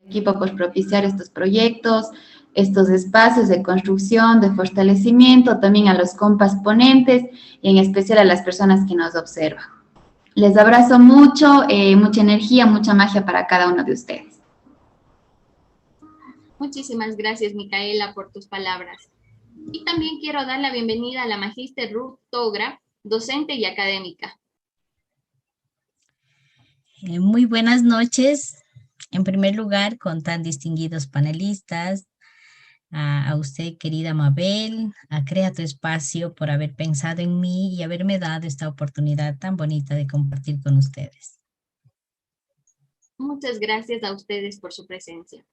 equipo por propiciar estos proyectos, estos espacios de construcción, de fortalecimiento, también a los compas ponentes y en especial a las personas que nos observan. Les abrazo mucho, mucha energía, mucha magia para cada uno de ustedes. Muchísimas gracias, Micaela, por tus palabras. Y también quiero dar la bienvenida a la magíster Ruth Togra, docente y académica. Muy buenas noches. En primer lugar, con tan distinguidos panelistas, a usted, querida Mabel, a Crea Tu Espacio por haber pensado en mí y haberme dado esta oportunidad tan bonita de compartir con ustedes. Muchas gracias a ustedes por su presencia.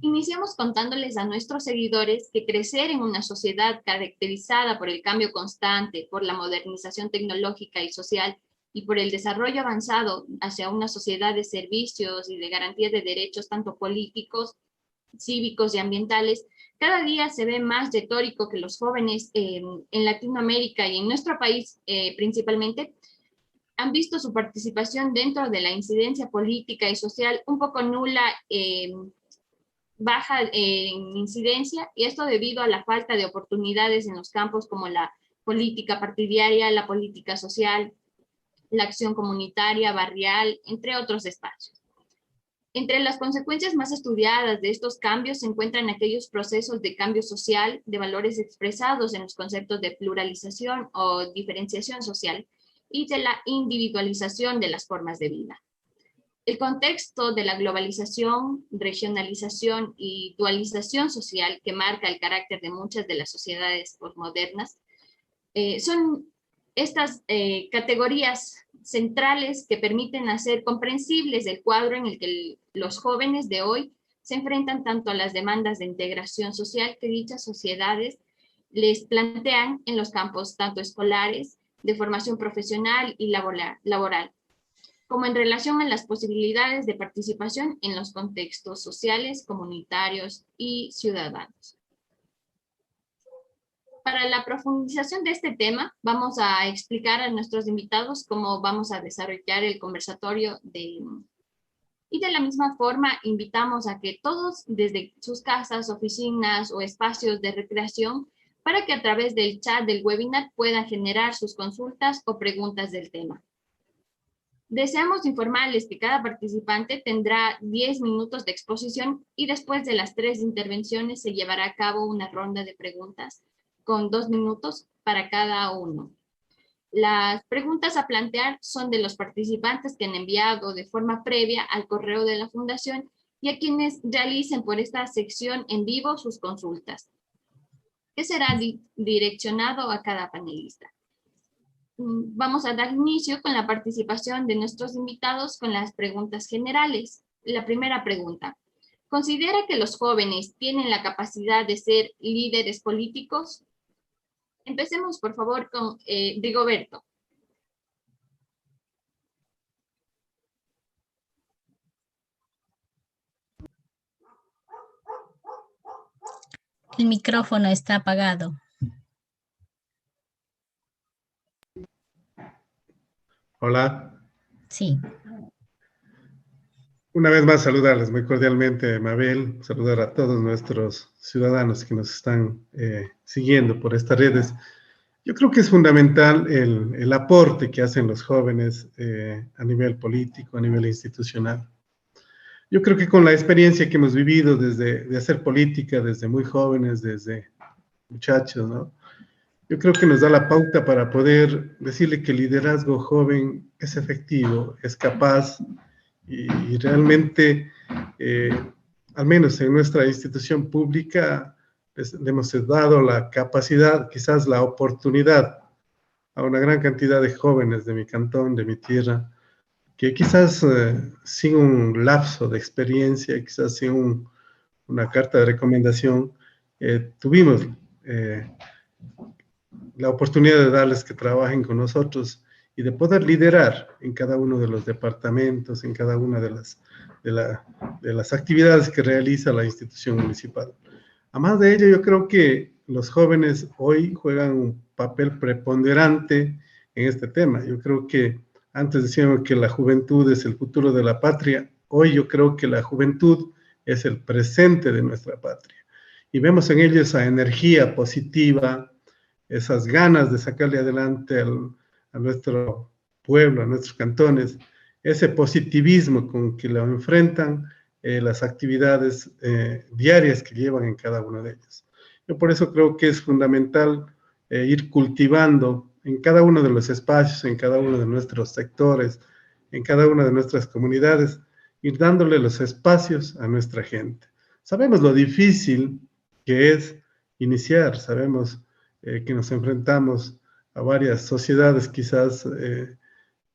Iniciamos contándoles a nuestros seguidores que crecer en una sociedad caracterizada por el cambio constante, por la modernización tecnológica y social y por el desarrollo avanzado hacia una sociedad de servicios y de garantías de derechos tanto políticos, cívicos y ambientales, cada día se ve más retórico que los jóvenes en Latinoamérica y en nuestro país principalmente han visto su participación dentro de la incidencia política y social un poco nula, baja en incidencia, y esto debido a la falta de oportunidades en los campos como la política partidaria, la política social, la acción comunitaria, barrial, entre otros espacios. Entre las consecuencias más estudiadas de estos cambios se encuentran aquellos procesos de cambio social, de valores expresados en los conceptos de pluralización o diferenciación social y de la individualización de las formas de vida. El contexto de la globalización, regionalización y dualización social que marca el carácter de muchas de las sociedades postmodernas son estas categorías centrales que permiten hacer comprensibles el cuadro en el que los jóvenes de hoy se enfrentan tanto a las demandas de integración social que dichas sociedades les plantean en los campos tanto escolares, de formación profesional y laboral, como en relación a las posibilidades de participación en los contextos sociales, comunitarios y ciudadanos. Para la profundización de este tema, vamos a explicar a nuestros invitados cómo vamos a desarrollar el conversatorio y de la misma forma invitamos a que todos desde sus casas, oficinas o espacios de recreación para que a través del chat del webinar puedan generar sus consultas o preguntas del tema. Deseamos informarles que cada participante tendrá 10 minutos de exposición y después de las 3 intervenciones se llevará a cabo una ronda de preguntas con 2 minutos para cada uno. Las preguntas a plantear son de los participantes que han enviado de forma previa al correo de la Fundación y a quienes realicen por esta sección en vivo sus consultas, que será direccionado a cada panelista. Vamos a dar inicio con la participación de nuestros invitados con las preguntas generales. La primera pregunta: ¿considera que los jóvenes tienen la capacidad de ser líderes políticos? Empecemos, por favor, con Rigoberto. El micrófono está apagado. Hola. Sí. Una vez más saludarles muy cordialmente, Mabel, saludar a todos nuestros ciudadanos que nos están siguiendo por estas redes. Yo creo que es fundamental el aporte que hacen los jóvenes a nivel político, a nivel institucional. Yo creo que con la experiencia que hemos vivido de hacer política desde muy jóvenes, desde muchachos, ¿no? Yo creo que nos da la pauta para poder decirle que el liderazgo joven es efectivo, es capaz y realmente, al menos en nuestra institución pública, le hemos dado la capacidad, quizás la oportunidad a una gran cantidad de jóvenes de mi cantón, de mi tierra, que quizás sin un lapso de experiencia, quizás sin una carta de recomendación, tuvimos la oportunidad de darles que trabajen con nosotros y de poder liderar en cada uno de los departamentos, en cada una de las actividades que realiza la institución municipal. Además de ello, yo creo que los jóvenes hoy juegan un papel preponderante en este tema. Yo creo que antes decíamos que la juventud es el futuro de la patria. Hoy yo creo que la juventud es el presente de nuestra patria. Y vemos en ellos esa energía positiva, esas ganas de sacarle adelante a nuestro pueblo, a nuestros cantones, ese positivismo con que lo enfrentan las actividades diarias que llevan en cada uno de ellos. Yo por eso creo que es fundamental ir cultivando en cada uno de los espacios, en cada uno de nuestros sectores, en cada una de nuestras comunidades, ir dándole los espacios a nuestra gente. Sabemos lo difícil que es iniciar, sabemos que nos enfrentamos a varias sociedades quizás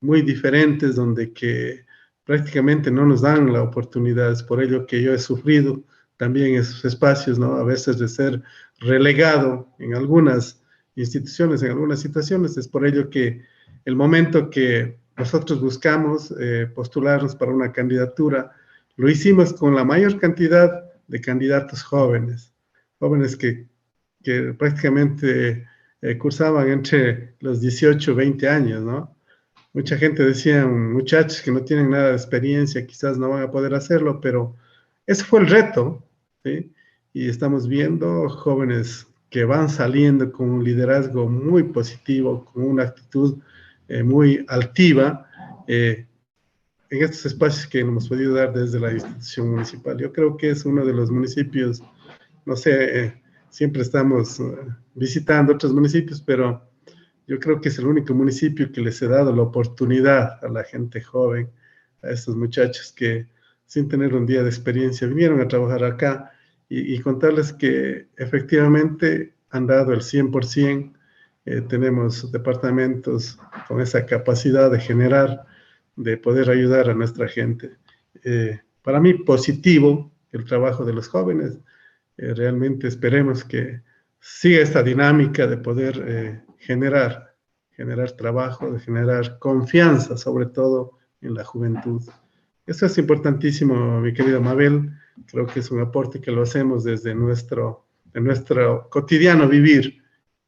muy diferentes, donde que prácticamente no nos dan la oportunidad. Es por ello que yo he sufrido también esos espacios, ¿no? A veces de ser relegado en algunas instituciones, en algunas situaciones. Es por ello que el momento que nosotros buscamos postularnos para una candidatura, lo hicimos con la mayor cantidad de candidatos jóvenes que prácticamente cursaban entre los 18 y 20 años, ¿no? Mucha gente decía, muchachos que no tienen nada de experiencia, quizás no van a poder hacerlo, pero ese fue el reto, ¿sí? Y estamos viendo jóvenes que van saliendo con un liderazgo muy positivo, con una actitud muy altiva, en estos espacios que hemos podido dar desde la institución municipal. Yo creo que es uno de los municipios, no sé, siempre estamos visitando otros municipios, pero yo creo que es el único municipio que les he dado la oportunidad a la gente joven, a estos muchachos que sin tener un día de experiencia vinieron a trabajar acá y contarles que efectivamente han dado el 100%. Tenemos departamentos con esa capacidad de generar, de poder ayudar a nuestra gente. Para mí, positivo el trabajo de los jóvenes. Realmente esperemos que siga esta dinámica de poder generar trabajo, de generar confianza, sobre todo en la juventud. Eso es importantísimo, mi querida Mabel. Creo que es un aporte que lo hacemos desde nuestro cotidiano vivir,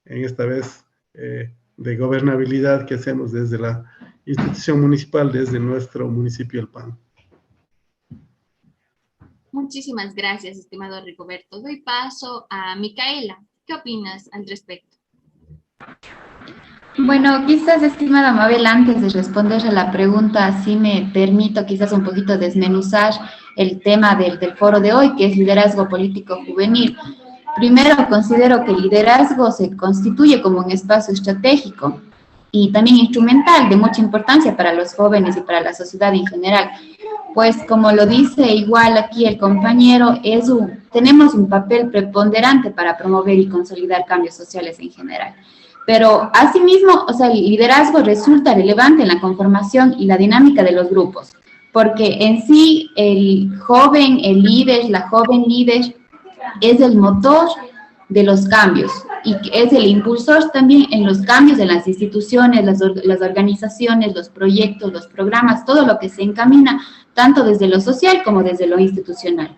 en esta vez de gobernabilidad que hacemos desde la institución municipal, desde nuestro municipio El Pan. Muchísimas gracias, estimado Rigoberto. Doy paso a Micaela. ¿Qué opinas al respecto? Bueno, quizás, estimada Mabel, antes de responder a la pregunta, sí me permito quizás un poquito desmenuzar el tema del foro de hoy, que es liderazgo político juvenil. Primero, considero que el liderazgo se constituye como un espacio estratégico y también instrumental de mucha importancia para los jóvenes y para la sociedad en general. Pues como lo dice igual aquí el compañero, tenemos un papel preponderante para promover y consolidar cambios sociales en general. Pero asimismo, el liderazgo resulta relevante en la conformación y la dinámica de los grupos, porque en sí el joven, el líder, la joven líder, es el motor de los cambios y es el impulsor también en los cambios de las instituciones, las organizaciones, los proyectos, los programas, todo lo que se encamina tanto desde lo social como desde lo institucional.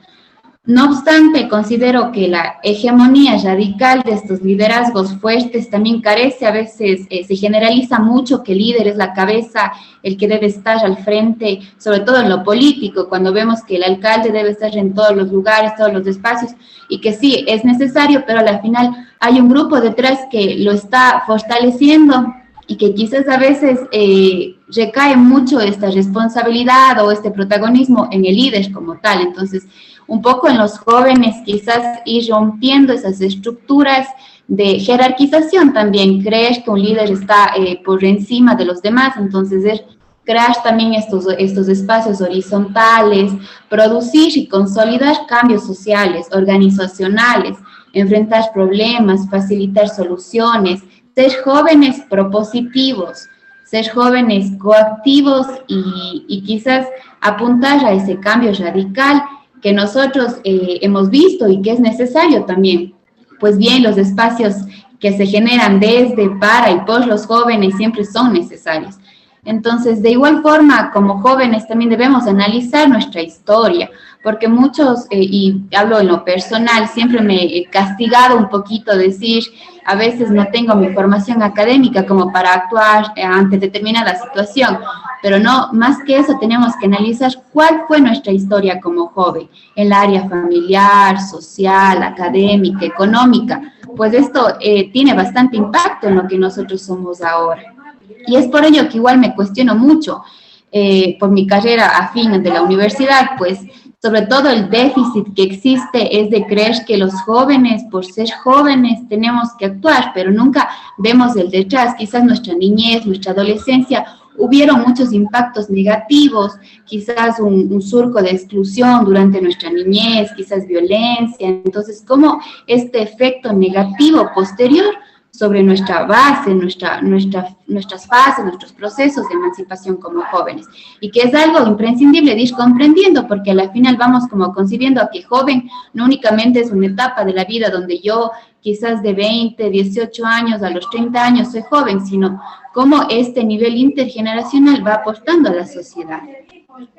No obstante, considero que la hegemonía radical de estos liderazgos fuertes también carece, a veces se generaliza mucho que el líder es la cabeza, el que debe estar al frente, sobre todo en lo político, cuando vemos que el alcalde debe estar en todos los lugares, todos los espacios, y que sí, es necesario, pero al final hay un grupo detrás que lo está fortaleciendo y que quizás a veces recae mucho esta responsabilidad o este protagonismo en el líder como tal. Entonces, un poco en los jóvenes quizás ir rompiendo esas estructuras de jerarquización también, creer que un líder está por encima de los demás, entonces es crear también estos espacios horizontales, producir y consolidar cambios sociales, organizacionales, enfrentar problemas, facilitar soluciones, ser jóvenes propositivos, ser jóvenes coactivos y quizás apuntar a ese cambio radical que nosotros hemos visto y que es necesario también. Pues bien, los espacios que se generan desde, para y por los jóvenes siempre son necesarios. Entonces, de igual forma, como jóvenes también debemos analizar nuestra historia, porque muchos, y hablo en lo personal, siempre me he castigado un poquito, decir, a veces no tengo mi formación académica como para actuar ante determinada situación, pero no, más que eso tenemos que analizar cuál fue nuestra historia como joven, en el área familiar, social, académica, económica, pues esto tiene bastante impacto en lo que nosotros somos ahora. Y es por ello que igual me cuestiono mucho por mi carrera afín de la universidad, pues sobre todo el déficit que existe es de creer que los jóvenes, por ser jóvenes, tenemos que actuar, pero nunca vemos el detrás. Quizás nuestra niñez, nuestra adolescencia, hubieron muchos impactos negativos, quizás un surco de exclusión durante nuestra niñez, quizás violencia. Entonces, ¿cómo este efecto negativo posterior sobre nuestra base, nuestras fases, nuestros procesos de emancipación como jóvenes? Y que es algo imprescindible de ir comprendiendo, porque al final vamos como concibiendo a que joven no únicamente es una etapa de la vida donde yo quizás de 20, 18 años a los 30 años soy joven, sino cómo este nivel intergeneracional va aportando a la sociedad.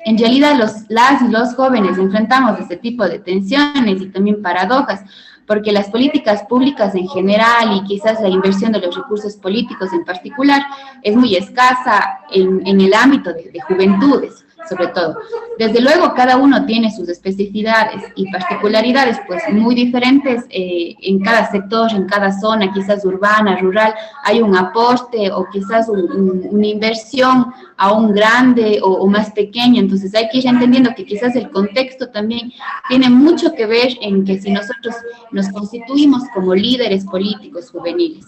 En realidad, las y los jóvenes enfrentamos este tipo de tensiones y también paradojas, porque las políticas públicas en general y quizás la inversión de los recursos políticos en particular es muy escasa en el ámbito de juventudes, sobre todo. Desde luego, cada uno tiene sus especificidades y particularidades, pues, muy diferentes en cada sector, en cada zona, quizás urbana, rural, hay un aporte o quizás una inversión aún grande o más pequeña. Entonces hay que ir entendiendo que quizás el contexto también tiene mucho que ver en que si nosotros nos constituimos como líderes políticos juveniles.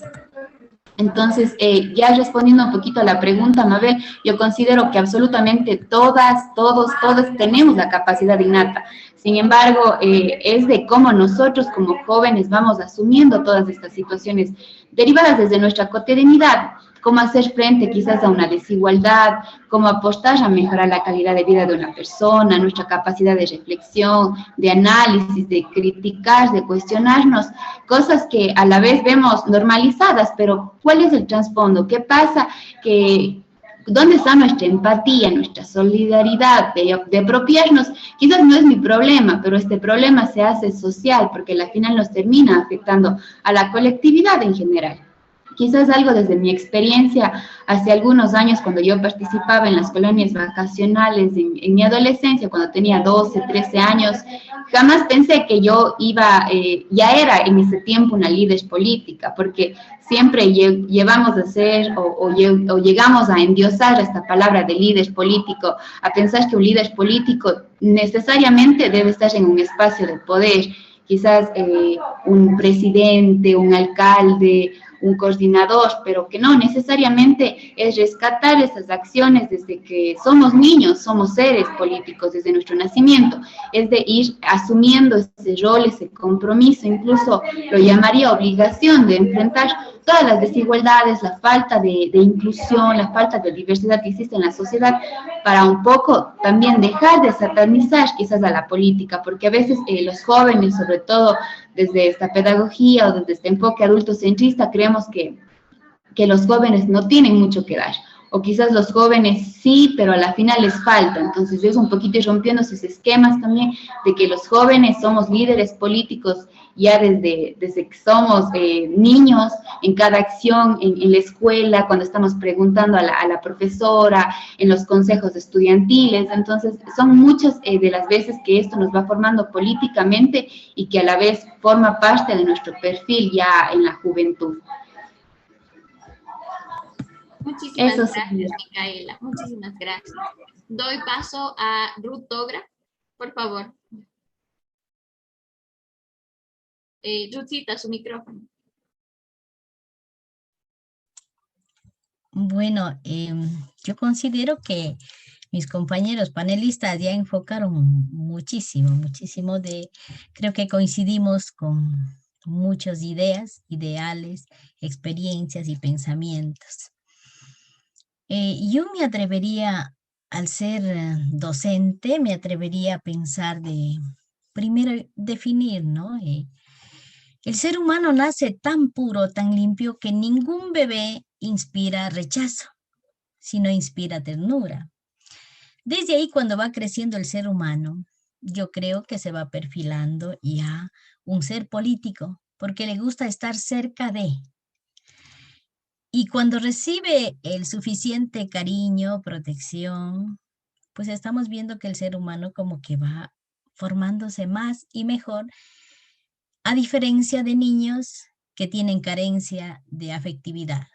Entonces, ya respondiendo un poquito a la pregunta, Mabel, yo considero que absolutamente todos tenemos la capacidad innata. Sin embargo, es de cómo nosotros como jóvenes vamos asumiendo todas estas situaciones derivadas desde nuestra cotidianidad, cómo hacer frente quizás a una desigualdad, cómo apostar a mejorar la calidad de vida de una persona, nuestra capacidad de reflexión, de análisis, de criticar, de cuestionarnos, cosas que a la vez vemos normalizadas, pero ¿cuál es el trasfondo? ¿Qué pasa? ¿Dónde está nuestra empatía, nuestra solidaridad de apropiarnos? Quizás no es mi problema, pero este problema se hace social porque al final nos termina afectando a la colectividad en general. Quizás algo desde mi experiencia hace algunos años cuando yo participaba en las colonias vacacionales en mi adolescencia, cuando tenía 12, 13 años, jamás pensé que yo ya era en ese tiempo una líder política, porque siempre llevamos a ser o llegamos a endiosar esta palabra de líder político, a pensar que un líder político necesariamente debe estar en un espacio de poder, quizás un presidente, un alcalde, un coordinador, pero que no necesariamente es rescatar esas acciones desde que somos niños, somos seres políticos desde nuestro nacimiento, es de ir asumiendo ese rol, ese compromiso, incluso lo llamaría obligación de enfrentar todas las desigualdades, la falta de inclusión, la falta de diversidad que existe en la sociedad, para un poco también dejar de satanizar quizás a la política, porque a veces los jóvenes, sobre todo desde esta pedagogía o desde este enfoque adultocentrista, creemos que los jóvenes no tienen mucho que dar, o quizás los jóvenes sí, pero a la final les falta. Entonces es un poquito ir rompiendo esos esquemas también de que los jóvenes somos líderes políticos ya desde que somos niños, en cada acción, en la escuela, cuando estamos preguntando a la profesora, en los consejos estudiantiles. Entonces son muchas de las veces que esto nos va formando políticamente y que a la vez forma parte de nuestro perfil ya en la juventud. Muchísimas gracias, Micaela. Muchísimas gracias. Doy paso a Ruth Togra, por favor. Ruthcita, su micrófono. Bueno, yo considero que mis compañeros panelistas ya enfocaron muchísimo creo que coincidimos con muchas ideas, ideales, experiencias y pensamientos. Yo me atrevería, al ser docente, me atrevería a pensar primero definir, ¿no? El ser humano nace tan puro, tan limpio, que ningún bebé inspira rechazo. sino inspira ternura. Desde ahí, cuando va creciendo el ser humano, yo creo que se va perfilando ya un ser político, porque le gusta estar cerca de. Y cuando recibe el suficiente cariño, protección, pues estamos viendo que el ser humano como que va formándose más y mejor, a diferencia de niños que tienen carencia de afectividad.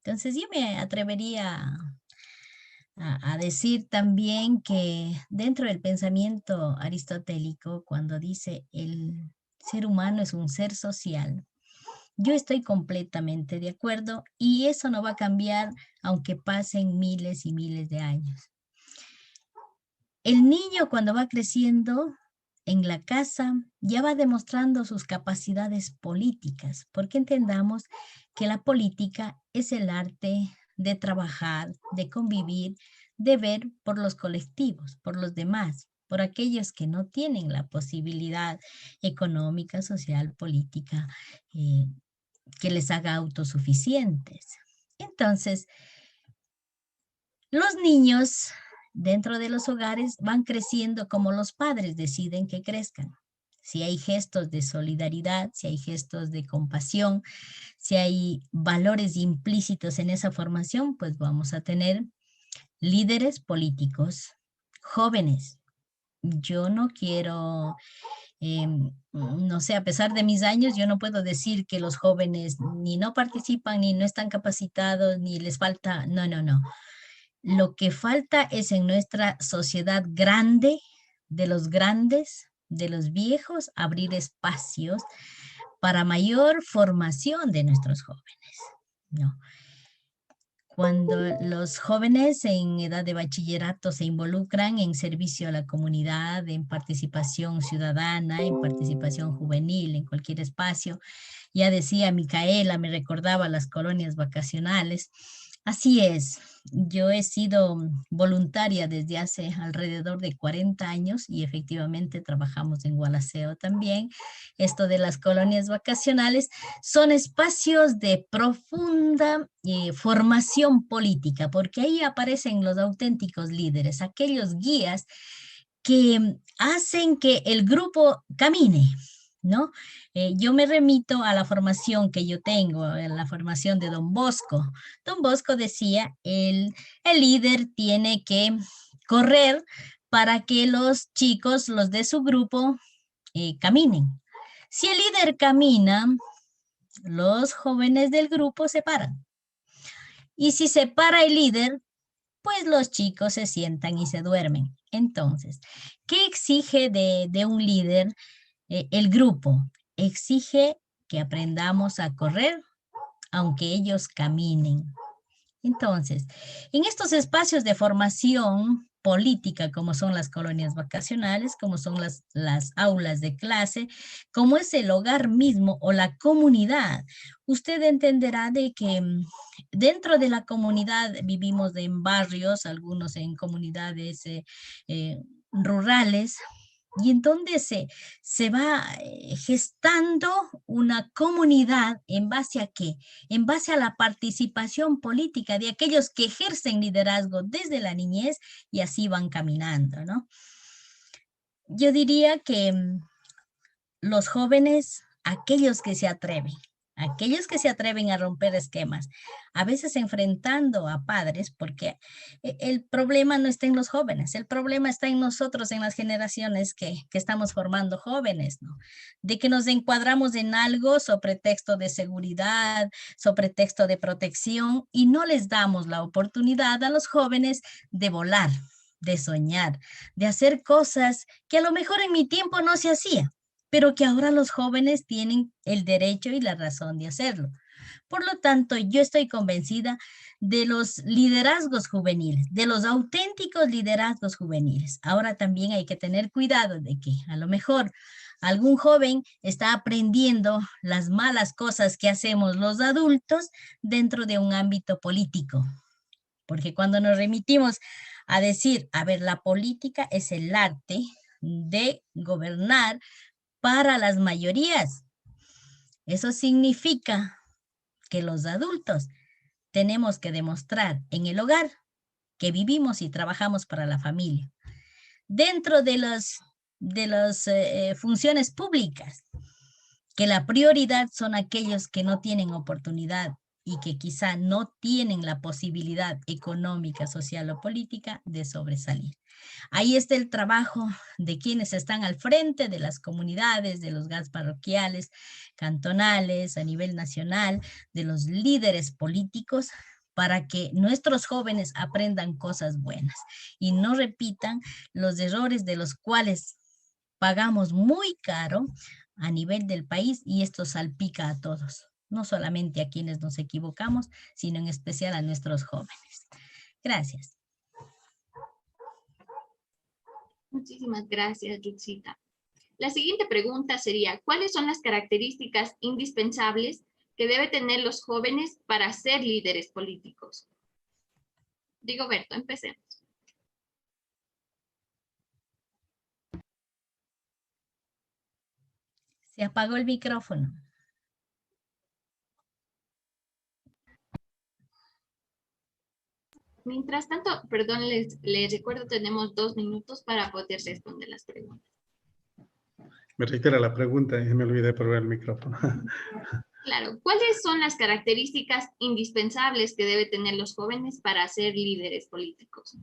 Entonces yo me atrevería a decir también que dentro del pensamiento aristotélico, cuando dice el ser humano es un ser social, yo estoy completamente de acuerdo y eso no va a cambiar aunque pasen miles y miles de años. El niño cuando va creciendo en la casa ya va demostrando sus capacidades políticas, porque entendamos que la política es el arte de trabajar, de convivir, de ver por los colectivos, por los demás, por aquellos que no tienen la posibilidad económica, social, política, que les haga autosuficientes. Entonces, los niños dentro de los hogares van creciendo como los padres deciden que crezcan. Si hay gestos de solidaridad, si hay gestos de compasión, si hay valores implícitos en esa formación, pues vamos a tener líderes políticos jóvenes. Yo no quiero, no sé, a pesar de mis años, yo no puedo decir que los jóvenes ni no participan, ni no están capacitados, ni les falta, no, no, no. Lo que falta es en nuestra sociedad grande, de los grandes, de los viejos, abrir espacios para mayor formación de nuestros jóvenes, ¿no? Cuando los jóvenes en edad de bachillerato se involucran en servicio a la comunidad, en participación ciudadana, en participación juvenil, en cualquier espacio, ya decía Micaela, me recordaba las colonias vacacionales. Así es, yo he sido voluntaria desde hace alrededor de 40 años y efectivamente trabajamos en Gualaceo también. Esto de las colonias vacacionales son espacios de profunda formación política, porque ahí aparecen los auténticos líderes, aquellos guías que hacen que el grupo camine, ¿no? Yo me remito a la formación que yo tengo, a la formación de Don Bosco. Don Bosco decía, el líder tiene que correr para que los chicos, los de su grupo, caminen. Si el líder camina, los jóvenes del grupo se paran. Y si se para el líder, pues los chicos se sientan y se duermen. Entonces, ¿qué exige de un líder el grupo? Exige que aprendamos a correr, aunque ellos caminen. Entonces, en estos espacios de formación política, como son las colonias vacacionales, como son las aulas de clase, como es el hogar mismo o la comunidad, usted entenderá de que dentro de la comunidad vivimos en barrios, algunos en comunidades rurales, y en donde se va gestando una comunidad en base a qué? En base a la participación política de aquellos que ejercen liderazgo desde la niñez y así van caminando, ¿no? Yo diría que los jóvenes, aquellos que se atreven a romper esquemas, a veces enfrentando a padres, porque el problema no está en los jóvenes, el problema está en nosotros, en las generaciones que estamos formando jóvenes, ¿no? De que nos encuadramos en algo sobre pretexto de seguridad, sobre pretexto de protección, y no les damos la oportunidad a los jóvenes de volar, de soñar, de hacer cosas que a lo mejor en mi tiempo no se hacía, pero que ahora los jóvenes tienen el derecho y la razón de hacerlo. Por lo tanto, yo estoy convencida de los liderazgos juveniles, de los auténticos liderazgos juveniles. Ahora también hay que tener cuidado de que a lo mejor algún joven está aprendiendo las malas cosas que hacemos los adultos dentro de un ámbito político. Porque cuando nos remitimos a decir, a ver, la política es el arte de gobernar para las mayorías. Eso significa que los adultos tenemos que demostrar en el hogar que vivimos y trabajamos para la familia. Dentro de las funciones públicas, que la prioridad son aquellos que no tienen oportunidad y que quizá no tienen la posibilidad económica, social o política de sobresalir. Ahí está el trabajo de quienes están al frente de las comunidades, de los GATS parroquiales, cantonales, a nivel nacional, de los líderes políticos, para que nuestros jóvenes aprendan cosas buenas y no repitan los errores de los cuales pagamos muy caro a nivel del país, y esto salpica a todos, no solamente a quienes nos equivocamos, sino en especial a nuestros jóvenes. Gracias. Muchísimas gracias, Yutsita. La siguiente pregunta sería, ¿cuáles son las características indispensables que deben tener los jóvenes para ser líderes políticos? Rigoberto, empecemos. Se apagó el micrófono. Mientras tanto, perdón, les recuerdo, tenemos 2 minutos para poder responder las preguntas. Me reitera la pregunta y me olvidé de probar el micrófono. Claro, ¿cuáles son las características indispensables que deben tener los jóvenes para ser líderes políticos?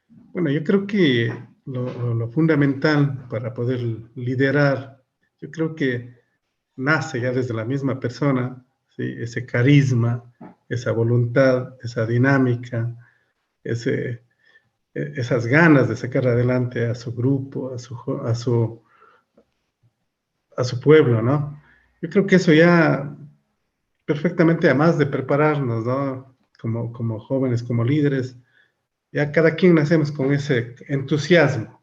Bueno, yo creo que lo fundamental para poder liderar, yo creo que nace ya desde la misma persona, ¿sí? Ese carisma, esa voluntad, esa dinámica, esas ganas de sacar adelante a su grupo, a su pueblo, ¿no? Yo creo que eso ya perfectamente, además de prepararnos, ¿no? Como jóvenes, como líderes, ya cada quien nacemos con ese entusiasmo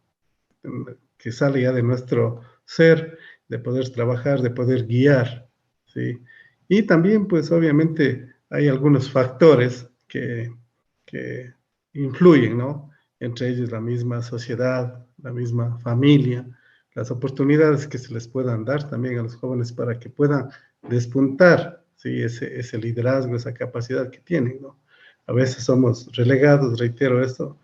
que sale ya de nuestro ser, de poder trabajar, de poder guiar, ¿sí? Y también, pues, obviamente, hay algunos factores que influyen, ¿no? Entre ellos la misma sociedad, la misma familia, las oportunidades que se les puedan dar también a los jóvenes para que puedan despuntar, ¿sí? Ese liderazgo, esa capacidad que tienen, ¿no? A veces somos relegados, reitero esto,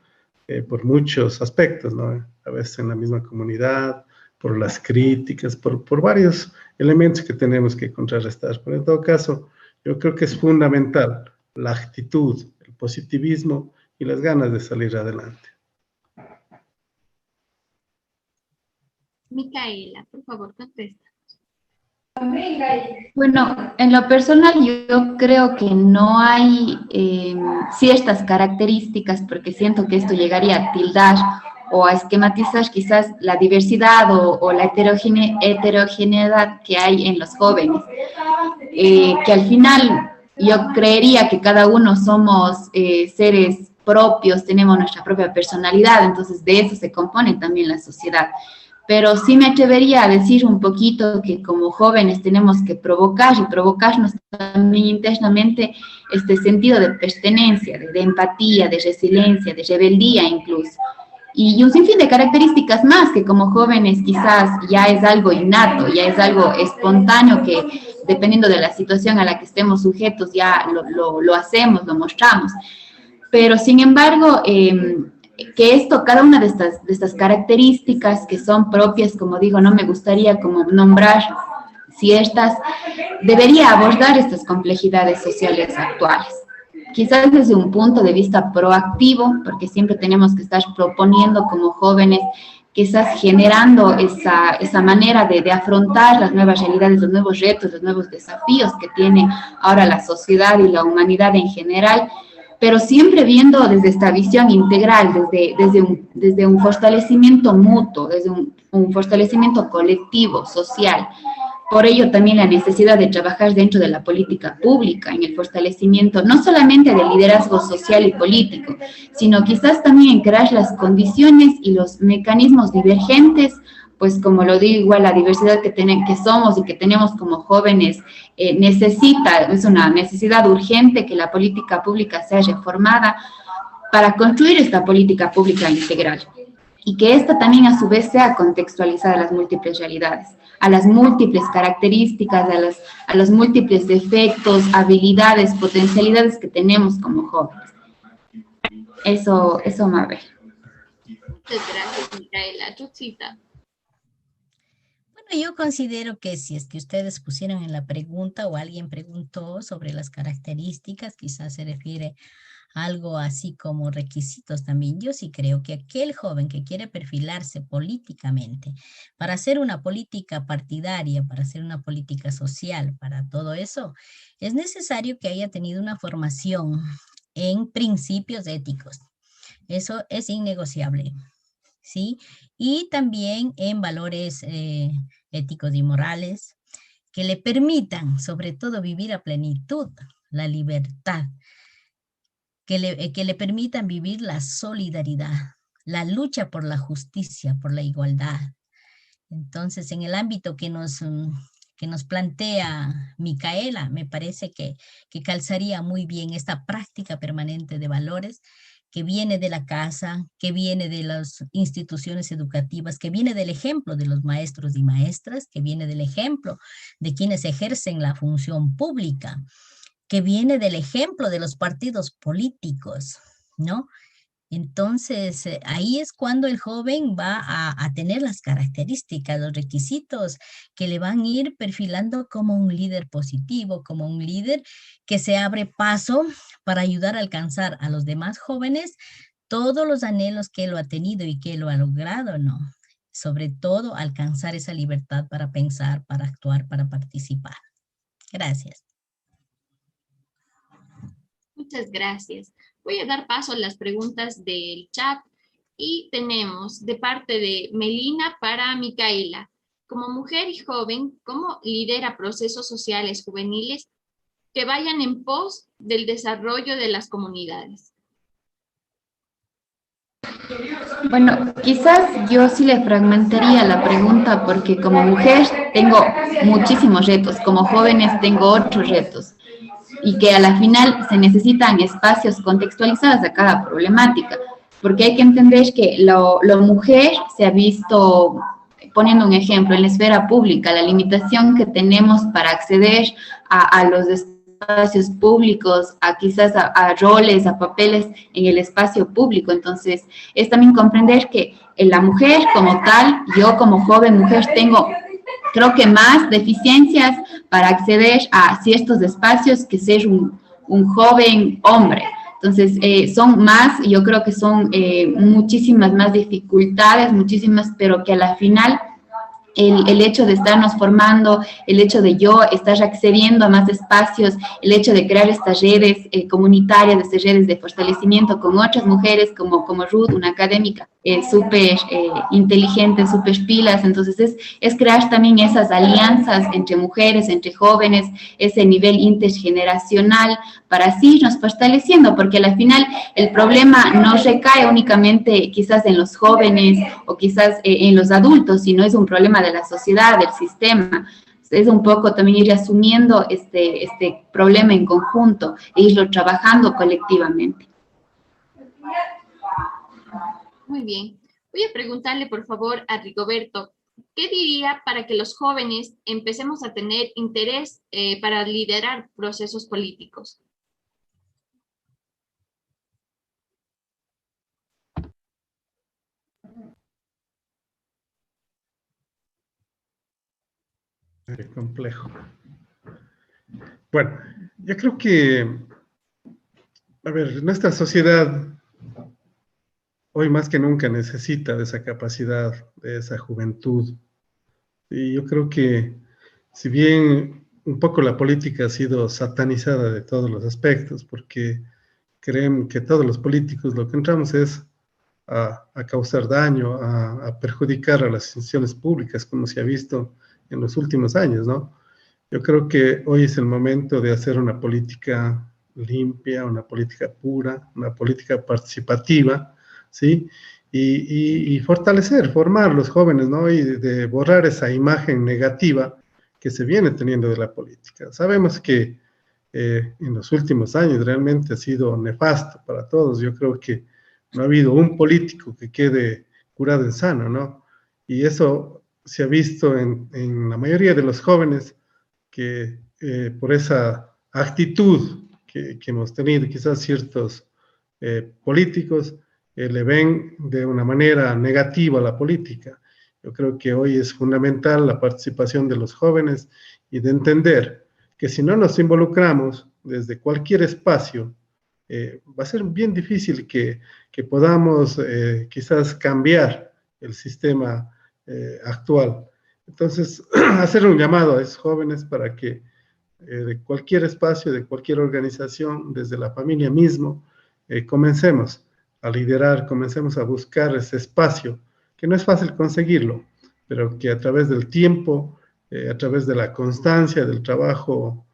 por muchos aspectos, ¿no? A veces en la misma comunidad, por las críticas, por varios elementos que tenemos que contrarrestar. Pero en todo caso, yo creo que es fundamental la actitud, el positivismo y las ganas de salir adelante. Micaela, por favor, contesta. Bueno, en lo personal yo creo que no hay ciertas características, porque siento que esto llegaría a tildar o a esquematizar quizás la diversidad o la heterogeneidad que hay en los jóvenes, que al final yo creería que cada uno somos seres propios, tenemos nuestra propia personalidad, entonces de eso se compone también la sociedad. Pero sí me atrevería a decir un poquito que como jóvenes tenemos que provocar y provocarnos también internamente este sentido de pertenencia, de empatía, de resiliencia, de rebeldía incluso. Y un sinfín de características más que como jóvenes quizás ya es algo innato, ya es algo espontáneo que dependiendo de la situación a la que estemos sujetos ya lo hacemos, lo mostramos. Pero sin embargo, que esto, cada una de estas características que son propias, como digo, no me gustaría como nombrar ciertas, debería abordar estas complejidades sociales actuales. Quizás desde un punto de vista proactivo, porque siempre tenemos que estar proponiendo como jóvenes, quizás generando esa manera de afrontar las nuevas realidades, los nuevos retos, los nuevos desafíos que tiene ahora la sociedad y la humanidad en general, pero siempre viendo desde esta visión integral, desde un fortalecimiento mutuo, desde un fortalecimiento colectivo, social. Por ello también la necesidad de trabajar dentro de la política pública, en el fortalecimiento no solamente del liderazgo social y político, sino quizás también en crear las condiciones y los mecanismos divergentes, pues como lo digo, igual la diversidad que somos y que tenemos como jóvenes es una necesidad urgente que la política pública sea reformada para construir esta política pública integral y que esta también a su vez sea contextualizada a las múltiples realidades, a las múltiples características, a los múltiples defectos, habilidades, potencialidades que tenemos como jóvenes. Eso Mabel. Muchas gracias, Micaela. Chuchita. Bueno, yo considero que si es que ustedes pusieron en la pregunta o alguien preguntó sobre las características, quizás se refiere a algo así como requisitos también. Yo sí creo que aquel joven que quiere perfilarse políticamente para hacer una política partidaria, para hacer una política social, para todo eso, es necesario que haya tenido una formación en principios éticos. Eso es innegociable, ¿sí? Y también en valores éticos y morales que le permitan, sobre todo, vivir a plenitud la libertad, que le permitan vivir la solidaridad, la lucha por la justicia, por la igualdad. Entonces, en el ámbito que nos plantea Micaela, me parece que calzaría muy bien esta práctica permanente de valores que viene de la casa, que viene de las instituciones educativas, que viene del ejemplo de los maestros y maestras, que viene del ejemplo de quienes ejercen la función pública, que viene del ejemplo de los partidos políticos, ¿no? Entonces, ahí es cuando el joven va a tener las características, los requisitos que le van a ir perfilando como un líder positivo, como un líder que se abre paso para ayudar a alcanzar a los demás jóvenes todos los anhelos que él lo ha tenido y que él lo ha logrado, ¿no? Sobre todo, alcanzar esa libertad para pensar, para actuar, para participar. Gracias. Muchas gracias. Voy a dar paso a las preguntas del chat y tenemos de parte de Melina para Micaela. Como mujer y joven, ¿cómo lidera procesos sociales juveniles que vayan en pos del desarrollo de las comunidades? Bueno, quizás yo sí le fragmentaría la pregunta porque como mujer tengo muchísimos retos, como jóvenes tengo otros retos y que a la final se necesitan espacios contextualizados a cada problemática, porque hay que entender que lo mujer se ha visto, poniendo un ejemplo, en la esfera pública, la limitación que tenemos para acceder a los espacios públicos, a quizás a roles, a papeles en el espacio público. Entonces, es también comprender que la mujer como tal, yo como joven mujer tengo, creo que más deficiencias para acceder a ciertos espacios que ser un joven hombre. Entonces, son más, yo creo que son muchísimas más dificultades, muchísimas, pero que a la final el hecho de estarnos formando, el hecho de yo estar accediendo a más espacios, el hecho de crear estas redes comunitarias, estas redes de fortalecimiento con otras mujeres como Ruth, una académica súper inteligente, súper pilas. Entonces es crear también esas alianzas entre mujeres, entre jóvenes, ese nivel intergeneracional para así irnos fortaleciendo, porque al final el problema no recae únicamente quizás en los jóvenes o quizás en los adultos, sino es un problema de la sociedad, del sistema. Es un poco también ir asumiendo este problema en conjunto e irlo trabajando colectivamente. Muy bien. Voy a preguntarle, por favor, a Rigoberto, ¿qué diría para que los jóvenes empecemos a tener interés para liderar procesos políticos? Complejo. Bueno, yo creo que, a ver, nuestra sociedad hoy más que nunca necesita de esa capacidad, de esa juventud. Y yo creo que, si bien un poco la política ha sido satanizada de todos los aspectos, porque creen que todos los políticos lo que entramos es a causar daño, a perjudicar a las instituciones públicas, como se ha visto en los últimos años, ¿no? Yo creo que hoy es el momento de hacer una política limpia, una política pura, una política participativa, ¿sí? Y fortalecer, formar los jóvenes, ¿no? Y de borrar esa imagen negativa que se viene teniendo de la política. Sabemos que en los últimos años realmente ha sido nefasto para todos. Yo creo que no ha habido un político que quede curado en sano, ¿no? Y eso se ha visto en la mayoría de los jóvenes que por esa actitud que hemos tenido, quizás ciertos políticos le ven de una manera negativa a la política. Yo creo que hoy es fundamental la participación de los jóvenes y de entender que si no nos involucramos desde cualquier espacio, va a ser bien difícil que podamos quizás cambiar el sistema actual. Entonces, hacer un llamado a esos jóvenes para que de cualquier espacio, de cualquier organización, desde la familia mismo, comencemos a liderar, comencemos a buscar ese espacio, que no es fácil conseguirlo, pero que a través del tiempo, a través de la constancia, del trabajo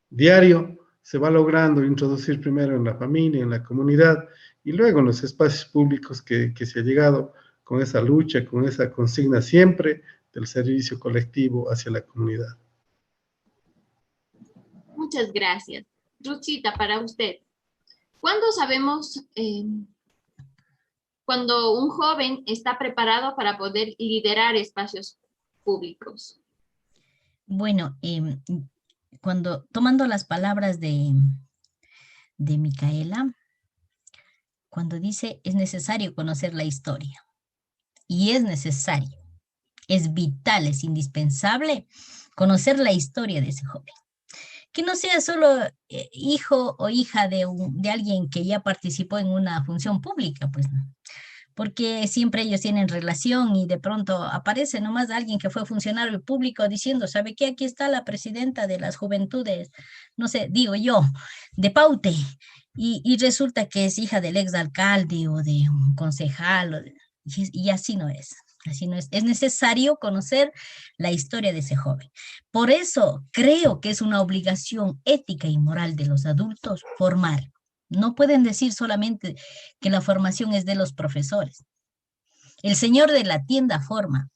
diario, se va logrando introducir primero en la familia, en la comunidad, y luego en los espacios públicos que se ha llegado con esa lucha, con esa consigna siempre del servicio colectivo hacia la comunidad. Muchas gracias. Ruthcita, para usted, ¿cuándo sabemos cuando un joven está preparado para poder liderar espacios públicos? Bueno, tomando las palabras de Micaela, cuando dice es necesario conocer la historia, y es necesario, es vital, es indispensable conocer la historia de ese joven. Que no sea solo hijo o hija de alguien que ya participó en una función pública, pues no. Porque siempre ellos tienen relación y de pronto aparece nomás alguien que fue funcionario público diciendo, ¿sabe qué? Aquí está la presidenta de las juventudes, no sé, digo yo, de Paute, y resulta que es hija del exalcalde o de un concejal, y así no es. Así no es. Es necesario conocer la historia de ese joven. Por eso creo que es una obligación ética y moral de los adultos formar. No pueden decir solamente que la formación es de los profesores. El señor de la tienda forma.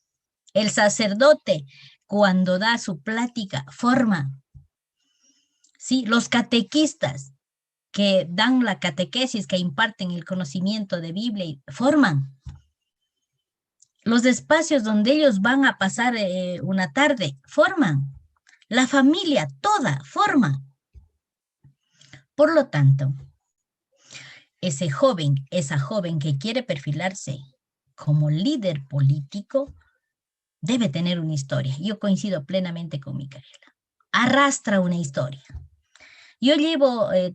El sacerdote, cuando da su plática, forma. ¿Sí? Los catequistas que dan la catequesis, que imparten el conocimiento de Biblia, forman. Los espacios donde ellos van a pasar una tarde, forman. La familia toda forma. Por lo tanto, ese joven, esa joven que quiere perfilarse como líder político, debe tener una historia. Yo coincido plenamente con Micaela. Arrastra una historia. Yo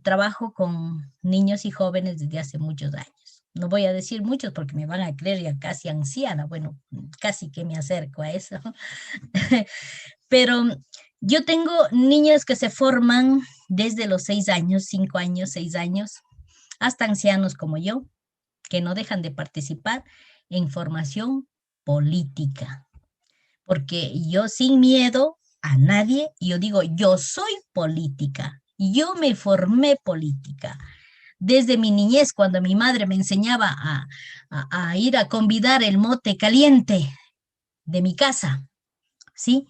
trabajo con niños y jóvenes desde hace muchos años. No voy a decir muchos porque me van a creer ya casi anciana. Bueno, casi que me acerco a eso. Pero yo tengo niños que se forman desde los 6 años, 5 años, 6 años, hasta ancianos como yo, que no dejan de participar en formación política. Porque yo sin miedo a nadie, yo digo, yo soy política, yo me formé política. Desde mi niñez, cuando mi madre me enseñaba a ir a convidar el mote caliente de mi casa, ¿sí?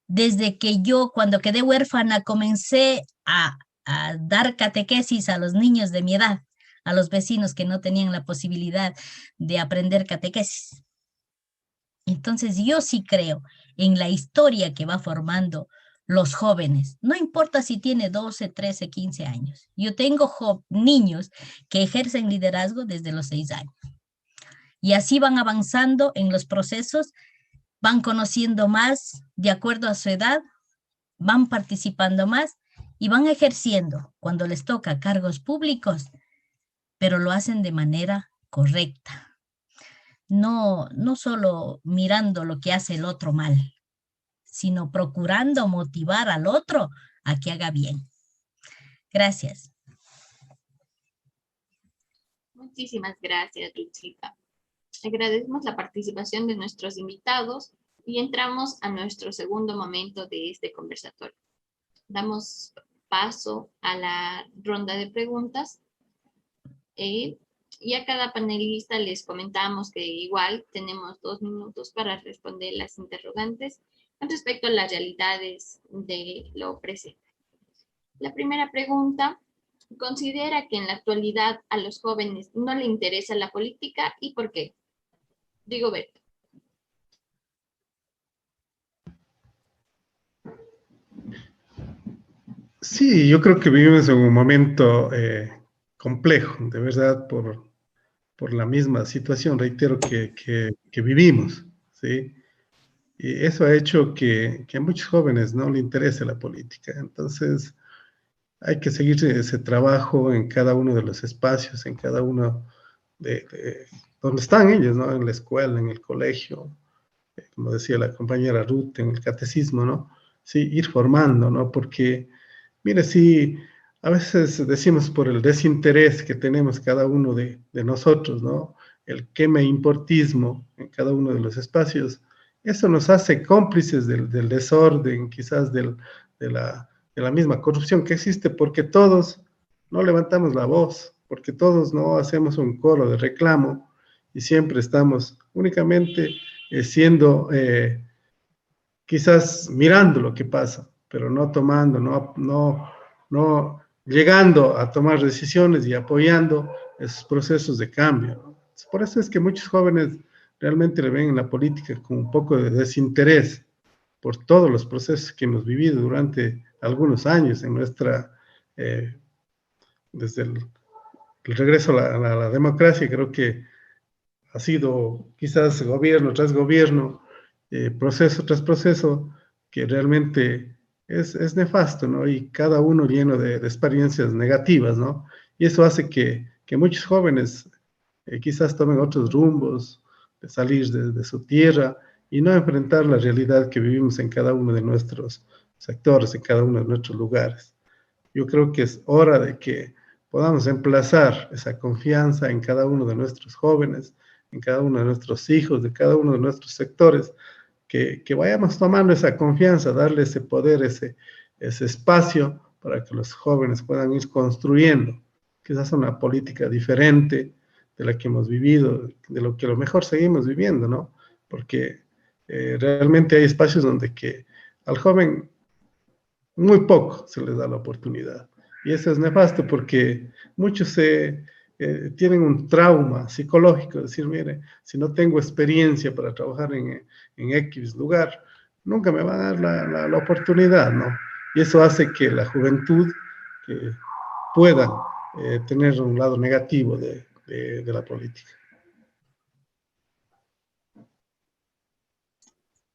Desde que yo, cuando quedé huérfana, comencé a dar catequesis a los niños de mi edad, a los vecinos que no tenían la posibilidad de aprender catequesis. Entonces yo sí creo en la historia que va formando los jóvenes. No importa si tiene 12, 13, 15 años. Yo tengo niños que ejercen liderazgo desde los 6 años. Y así van avanzando en los procesos, van conociendo más de acuerdo a su edad, van participando más y van ejerciendo cuando les toca cargos públicos, pero lo hacen de manera correcta. No solo mirando lo que hace el otro mal, sino procurando motivar al otro a que haga bien. Gracias. Muchísimas gracias, Ruthcita. Agradecemos la participación de nuestros invitados y entramos a nuestro segundo momento de este conversatorio. Damos paso a la ronda de preguntas. Y a cada panelista les comentamos que igual tenemos 2 minutos para responder las interrogantes con respecto a las realidades de lo presente. La primera pregunta: ¿considera que en la actualidad a los jóvenes no le interesa la política y por qué? Rigoberto. Sí, yo creo que vivimos en un momento complejo, de verdad, por la misma situación, reitero, que vivimos, ¿sí? Y eso ha hecho que a muchos jóvenes no les interese la política. Entonces, hay que seguir ese trabajo en cada uno de los espacios, en cada uno de donde están ellos, ¿no? En la escuela, en el colegio, como decía la compañera Ruth, en el catecismo, ¿no? Sí, ir formando, ¿no? Porque, mire, sí, a veces decimos por el desinterés que tenemos cada uno de nosotros, ¿no? El que me importismo en cada uno de los espacios, eso nos hace cómplices del desorden, quizás de la misma corrupción que existe, porque todos no levantamos la voz, porque todos no hacemos un coro de reclamo y siempre estamos únicamente siendo, quizás mirando lo que pasa, pero no tomando, no llegando a tomar decisiones y apoyando esos procesos de cambio, ¿no? Por eso es que muchos jóvenes realmente le ven en la política con un poco de desinterés por todos los procesos que hemos vivido durante algunos años en nuestra, desde el regreso a la democracia. Creo que ha sido quizás gobierno tras gobierno, proceso tras proceso, que realmente es nefasto, ¿no? Y cada uno lleno de experiencias negativas, ¿no? Y eso hace que muchos jóvenes quizás tomen otros rumbos, de salir de su tierra y no enfrentar la realidad que vivimos en cada uno de nuestros sectores, en cada uno de nuestros lugares. Yo creo que es hora de que podamos emplazar esa confianza en cada uno de nuestros jóvenes, en cada uno de nuestros hijos, de cada uno de nuestros sectores, que vayamos tomando esa confianza, darle ese poder, ese espacio para que los jóvenes puedan ir construyendo quizás una política diferente de la que hemos vivido, de lo que a lo mejor seguimos viviendo, ¿no? Porque realmente hay espacios donde que al joven muy poco se les da la oportunidad. Y eso es nefasto porque muchos tienen un trauma psicológico, decir, mire, si no tengo experiencia para trabajar en X lugar, nunca me van a dar la oportunidad, ¿no? Y eso hace que la juventud pueda tener un lado negativo de la política.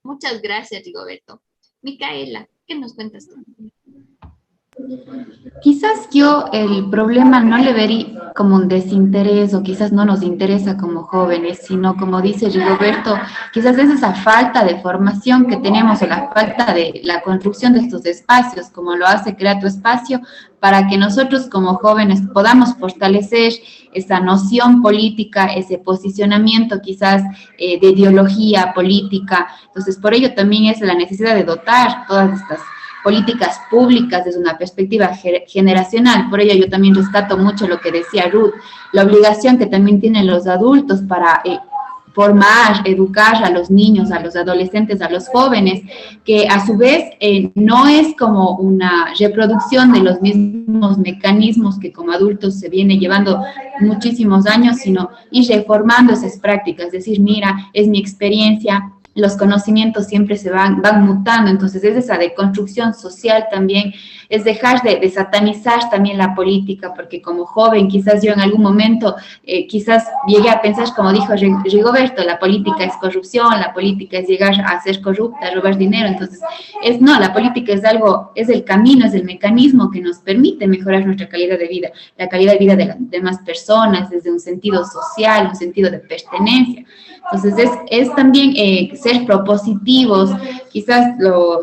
Muchas gracias, Rigoberto. Micaela, ¿qué nos cuentas tú? Quizás yo el problema no le vería como un desinterés o quizás no nos interesa como jóvenes, sino como dice Rigoberto, quizás es esa falta de formación que tenemos o la falta de la construcción de estos espacios, como lo hace Crea tu Espacio, para que nosotros como jóvenes podamos fortalecer esa noción política, ese posicionamiento quizás de ideología política. Entonces, por ello también es la necesidad de dotar todas estas políticas públicas desde una perspectiva generacional. Por ello yo también rescato mucho lo que decía Ruth, la obligación que también tienen los adultos para formar, educar a los niños, a los adolescentes, a los jóvenes, que a su vez no es como una reproducción de los mismos mecanismos que como adultos se viene llevando muchísimos años, sino ir reformando esas prácticas, decir, mira, es mi experiencia, los conocimientos siempre se van mutando, entonces es esa deconstrucción social también, es dejar de satanizar también la política, porque como joven, quizás yo en algún momento, quizás llegué a pensar, como dijo Rigoberto, la política es corrupción, la política es llegar a ser corrupta, a robar dinero, entonces no, la política es algo, es el camino, es el mecanismo que nos permite mejorar nuestra calidad de vida, la calidad de vida de las demás personas, desde un sentido social, un sentido de pertenencia. Entonces es también ser propositivos, quizás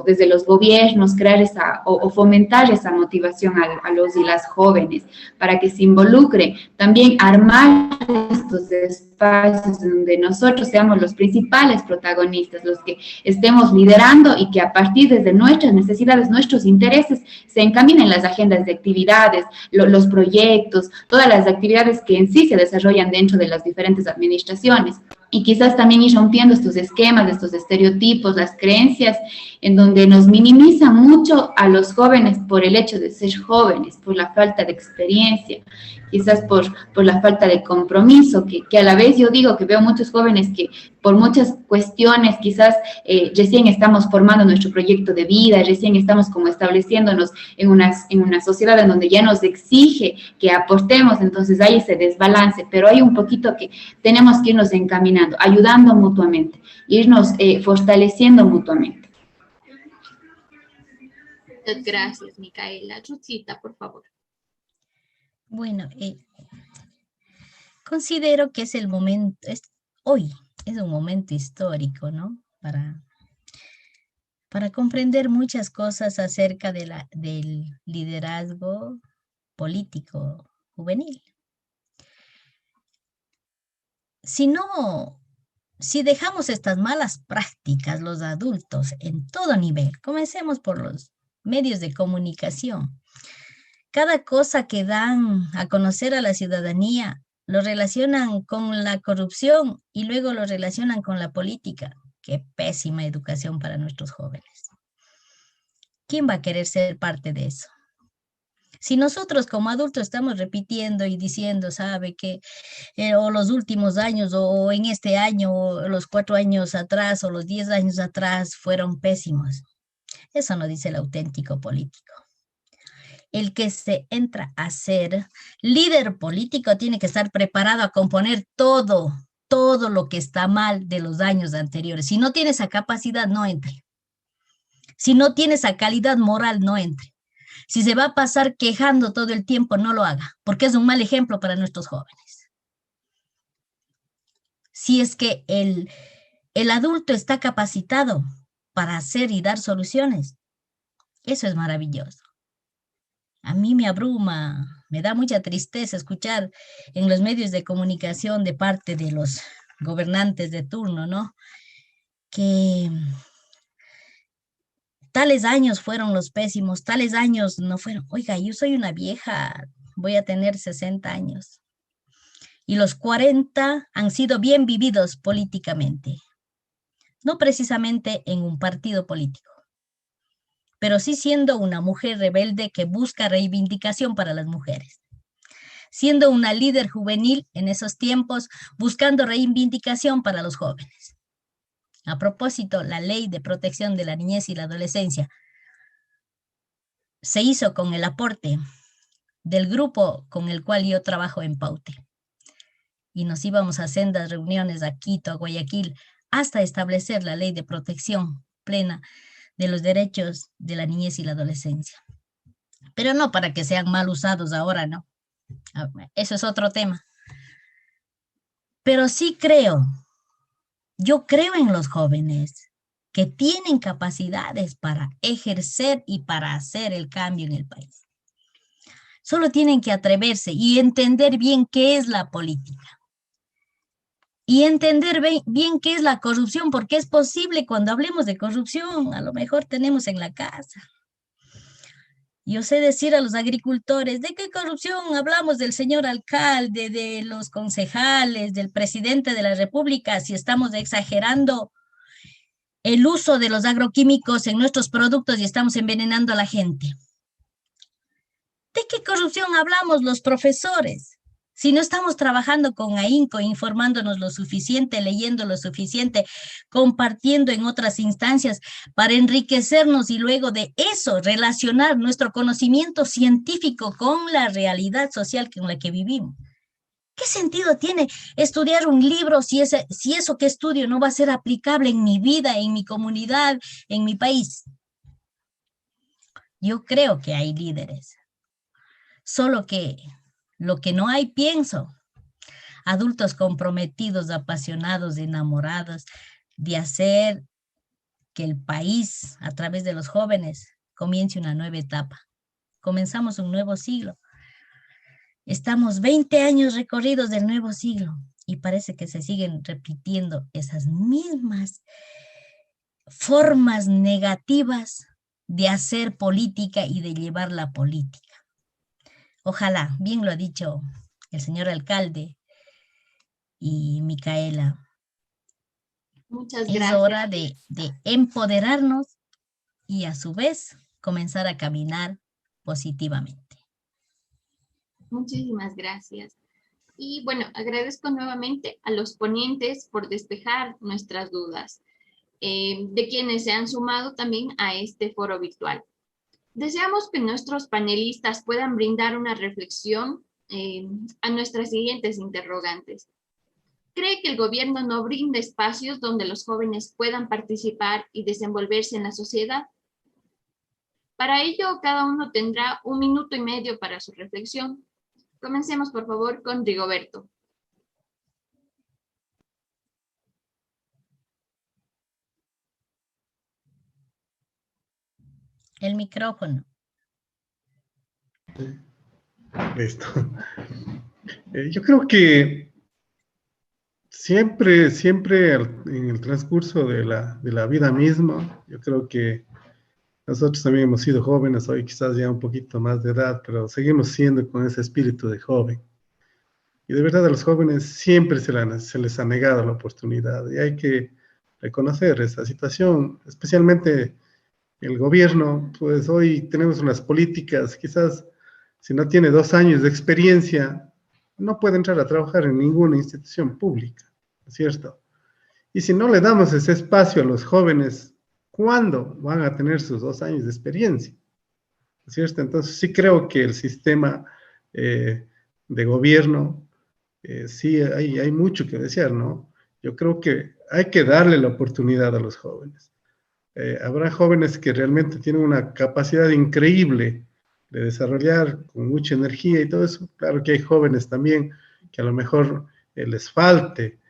desde los gobiernos, crear o fomentar esa motivación a los y las jóvenes para que se involucren, también armar estos espacios donde nosotros seamos los principales protagonistas, los que estemos liderando y que a partir de nuestras necesidades, nuestros intereses, se encaminen las agendas de actividades, los proyectos, todas las actividades que en sí se desarrollan dentro de las diferentes administraciones. Y quizás también ir rompiendo estos esquemas, estos estereotipos, las creencias, en donde nos minimizan mucho a los jóvenes por el hecho de ser jóvenes, por la falta de experiencia, quizás por la falta de compromiso, que a la vez yo digo que veo muchos jóvenes que por muchas cuestiones, quizás recién estamos formando nuestro proyecto de vida, recién estamos como estableciéndonos en una sociedad en donde ya nos exige que aportemos, entonces hay ese desbalance, pero hay un poquito que tenemos que irnos encaminando, ayudando mutuamente, irnos fortaleciendo mutuamente. Muchas gracias, Micaela. Ruthita, por favor. Bueno, considero que es el momento, hoy es un momento histórico, ¿no? Para comprender muchas cosas acerca del liderazgo político juvenil. Si dejamos estas malas prácticas los adultos en todo nivel, comencemos por los medios de comunicación. Cada cosa que dan a conocer a la ciudadanía lo relacionan con la corrupción y luego lo relacionan con la política. Qué pésima educación para nuestros jóvenes. ¿Quién va a querer ser parte de eso? Si nosotros como adultos estamos repitiendo y diciendo, sabe que o los últimos años, o en este año, o los 4 años atrás, o los 10 años atrás fueron pésimos. Eso no dice el auténtico político. El que se entra a ser líder político tiene que estar preparado a componer todo lo que está mal de los años anteriores. Si no tiene esa capacidad, no entre. Si no tiene esa calidad moral, no entre. Si se va a pasar quejando todo el tiempo, no lo haga, porque es un mal ejemplo para nuestros jóvenes. Si es que el adulto está capacitado para hacer y dar soluciones, eso es maravilloso. A mí me abruma, me da mucha tristeza escuchar en los medios de comunicación de parte de los gobernantes de turno, ¿no? Que tales años fueron los pésimos, tales años no fueron. Oiga, yo soy una vieja, voy a tener 60 años. Y los 40 han sido bien vividos políticamente. No precisamente en un partido político, pero sí siendo una mujer rebelde que busca reivindicación para las mujeres. Siendo una líder juvenil en esos tiempos, buscando reivindicación para los jóvenes. A propósito, la Ley de Protección de la Niñez y la Adolescencia se hizo con el aporte del grupo con el cual yo trabajo en Paute. Y nos íbamos a sendas reuniones a Quito, a Guayaquil, hasta establecer la Ley de Protección plena de los derechos de la niñez y la adolescencia. Pero no para que sean mal usados ahora, ¿no? Eso es otro tema. Pero sí yo creo en los jóvenes que tienen capacidades para ejercer y para hacer el cambio en el país. Solo tienen que atreverse y entender bien qué es la política. Y entender bien qué es la corrupción, porque es posible cuando hablemos de corrupción, a lo mejor tenemos en la casa. Yo sé decir a los agricultores, ¿de qué corrupción hablamos? Del señor alcalde, de los concejales, del presidente de la República, si estamos exagerando el uso de los agroquímicos en nuestros productos y estamos envenenando a la gente. ¿De qué corrupción hablamos los profesores? Si no estamos trabajando con ahínco, informándonos lo suficiente, leyendo lo suficiente, compartiendo en otras instancias para enriquecernos y luego de eso relacionar nuestro conocimiento científico con la realidad social con la que vivimos. ¿Qué sentido tiene estudiar un libro si eso que estudio no va a ser aplicable en mi vida, en mi comunidad, en mi país? Yo creo que hay líderes, solo que lo que no hay, pienso, adultos comprometidos, apasionados, enamorados de hacer que el país, a través de los jóvenes, comience una nueva etapa. Comenzamos un nuevo siglo. Estamos 20 años recorridos del nuevo siglo y parece que se siguen repitiendo esas mismas formas negativas de hacer política y de llevar la política. Ojalá, bien lo ha dicho el señor alcalde y Micaela. Muchas gracias. Es hora de empoderarnos y a su vez comenzar a caminar positivamente. Muchísimas gracias. Y bueno, agradezco nuevamente a los ponentes por despejar nuestras dudas, de quienes se han sumado también a este foro virtual. Deseamos que nuestros panelistas puedan brindar una reflexión a nuestras siguientes interrogantes. ¿Cree que el gobierno no brinda espacios donde los jóvenes puedan participar y desenvolverse en la sociedad? Para ello, cada uno tendrá 1 minuto y medio para su reflexión. Comencemos, por favor, con Rigoberto. El micrófono. Listo. Yo creo que siempre en el transcurso de la vida misma, yo creo que nosotros también hemos sido jóvenes, hoy quizás ya un poquito más de edad, pero seguimos siendo con ese espíritu de joven. Y de verdad a los jóvenes siempre se les ha negado la oportunidad y hay que reconocer esta situación, especialmente el gobierno. Pues hoy tenemos unas políticas, quizás si no tiene 2 años de experiencia, no puede entrar a trabajar en ninguna institución pública, ¿no es cierto? Y si no le damos ese espacio a los jóvenes, ¿cuándo van a tener sus 2 años de experiencia? ¿No es cierto? Entonces sí creo que el sistema de gobierno, sí hay mucho que desear, ¿no? Yo creo que hay que darle la oportunidad a los jóvenes. Habrá jóvenes que realmente tienen una capacidad increíble de desarrollar con mucha energía y todo eso. Claro que hay jóvenes también que a lo mejor les falte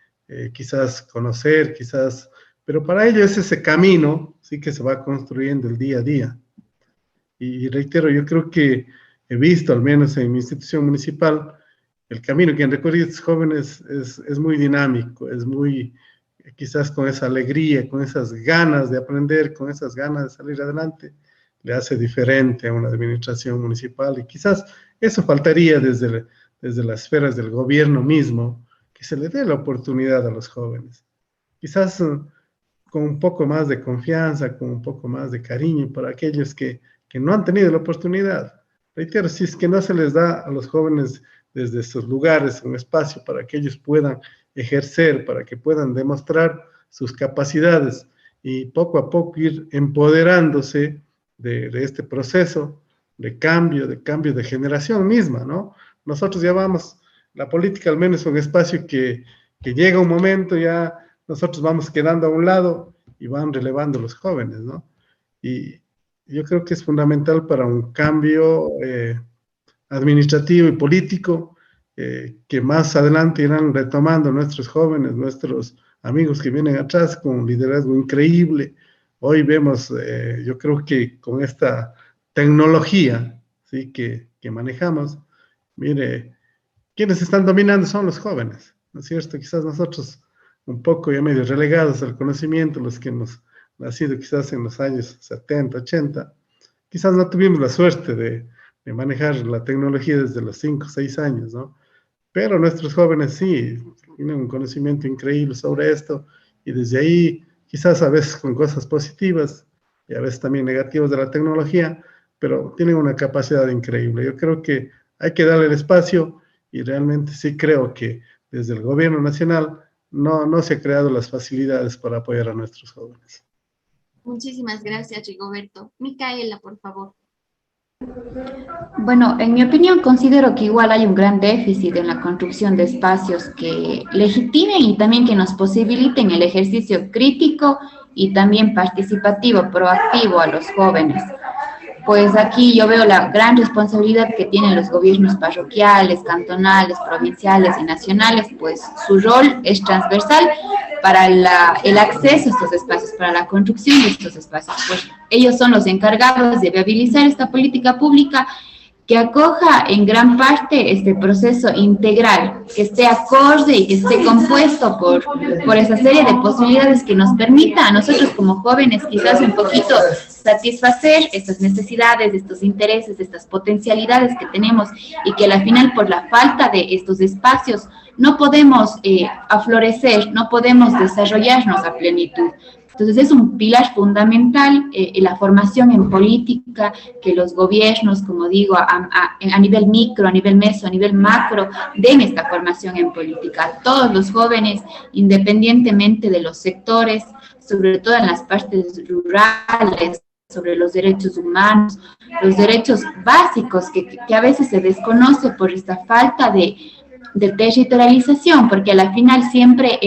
quizás conocer, quizás, pero para ellos es ese camino, sí, que se va construyendo el día a día. Y reitero, yo creo que he visto, al menos en mi institución municipal, el camino que han recorrido estos jóvenes es muy dinámico, es muy, quizás con esa alegría, con esas ganas de aprender, con esas ganas de salir adelante, le hace diferente a una administración municipal. Y quizás eso faltaría desde las esferas del gobierno mismo, que se le dé la oportunidad a los jóvenes. Quizás con un poco más de confianza, con un poco más de cariño para aquellos que no han tenido la oportunidad. Reitero, si es que no se les da a los jóvenes desde estos lugares un espacio para que ellos puedan ejercer, para que puedan demostrar sus capacidades y poco a poco ir empoderándose de este proceso de cambio de generación misma, ¿no? Nosotros ya vamos, la política al menos es un espacio que llega un momento, ya nosotros vamos quedando a un lado y van relevando los jóvenes, ¿no? Y yo creo que es fundamental para un cambio administrativo y político que más adelante irán retomando nuestros jóvenes, nuestros amigos que vienen atrás con un liderazgo increíble. Hoy vemos, yo creo que con esta tecnología, ¿sí?, que manejamos, mire, quienes están dominando son los jóvenes, ¿no es cierto? Quizás nosotros un poco ya medio relegados al conocimiento, los que hemos nacido quizás en los años 70, 80, quizás no tuvimos la suerte de manejar la tecnología desde los 5, 6 años, ¿no? Pero nuestros jóvenes sí, tienen un conocimiento increíble sobre esto, y desde ahí, quizás a veces con cosas positivas, y a veces también negativas de la tecnología, pero tienen una capacidad increíble. Yo creo que hay que darle el espacio, y realmente sí creo que desde el gobierno nacional no se han creado las facilidades para apoyar a nuestros jóvenes. Muchísimas gracias, Rigoberto. Micaela, por favor. Bueno, en mi opinión considero que igual hay un gran déficit en la construcción de espacios que legitimen y también que nos posibiliten el ejercicio crítico y también participativo, proactivo a los jóvenes. Pues aquí yo veo la gran responsabilidad que tienen los gobiernos parroquiales, cantonales, provinciales y nacionales, pues su rol es transversal para el acceso a estos espacios, para la construcción de estos espacios. Pues ellos son los encargados de viabilizar esta política pública que acoja en gran parte este proceso integral, que esté acorde y que esté compuesto por esa serie de posibilidades que nos permita a nosotros como jóvenes quizás un poquito satisfacer estas necesidades, estos intereses, estas potencialidades que tenemos y que al final por la falta de estos espacios no podemos aflorecer, no podemos desarrollarnos a plenitud. Entonces es un pilar fundamental la formación en política, que los gobiernos, como digo, a nivel micro, a nivel meso, a nivel macro, den esta formación en política. Todos los jóvenes, independientemente de los sectores, sobre todo en las partes rurales, sobre los derechos humanos, los derechos básicos que a veces se desconoce por esta falta de territorialización, porque a la final siempre,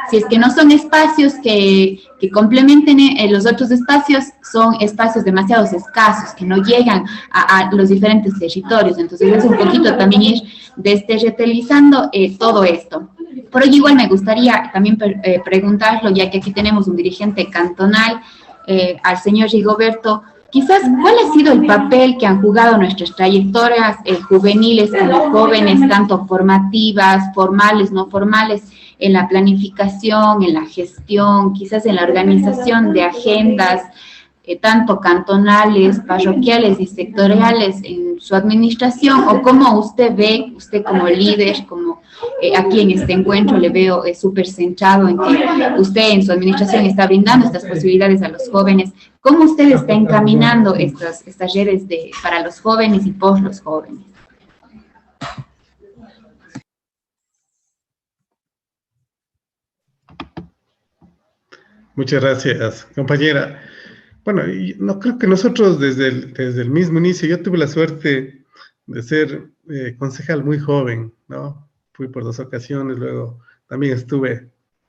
si es que no son espacios que complementen los otros espacios, son espacios demasiado escasos, que no llegan a los diferentes territorios. Entonces es un poquito también ir desterritorializando todo esto. Por ello igual me gustaría también preguntarlo, ya que aquí tenemos un dirigente cantonal, al señor Rigoberto, quizás, ¿cuál ha sido el papel que han jugado nuestras trayectorias juveniles como jóvenes, tanto formativas, formales, no formales, en la planificación, en la gestión, quizás en la organización de agendas, tanto cantonales, parroquiales y sectoriales en su administración? ¿O cómo usted ve, usted como líder, como aquí en este encuentro le veo súper centrado en que usted en su administración está brindando estas posibilidades a los jóvenes? ¿Cómo usted está encaminando estas redes para los jóvenes y por los jóvenes? Muchas gracias, compañera. Bueno, no creo que nosotros desde el mismo inicio, yo tuve la suerte de ser concejal muy joven, ¿no? Fui por 2 ocasiones, luego también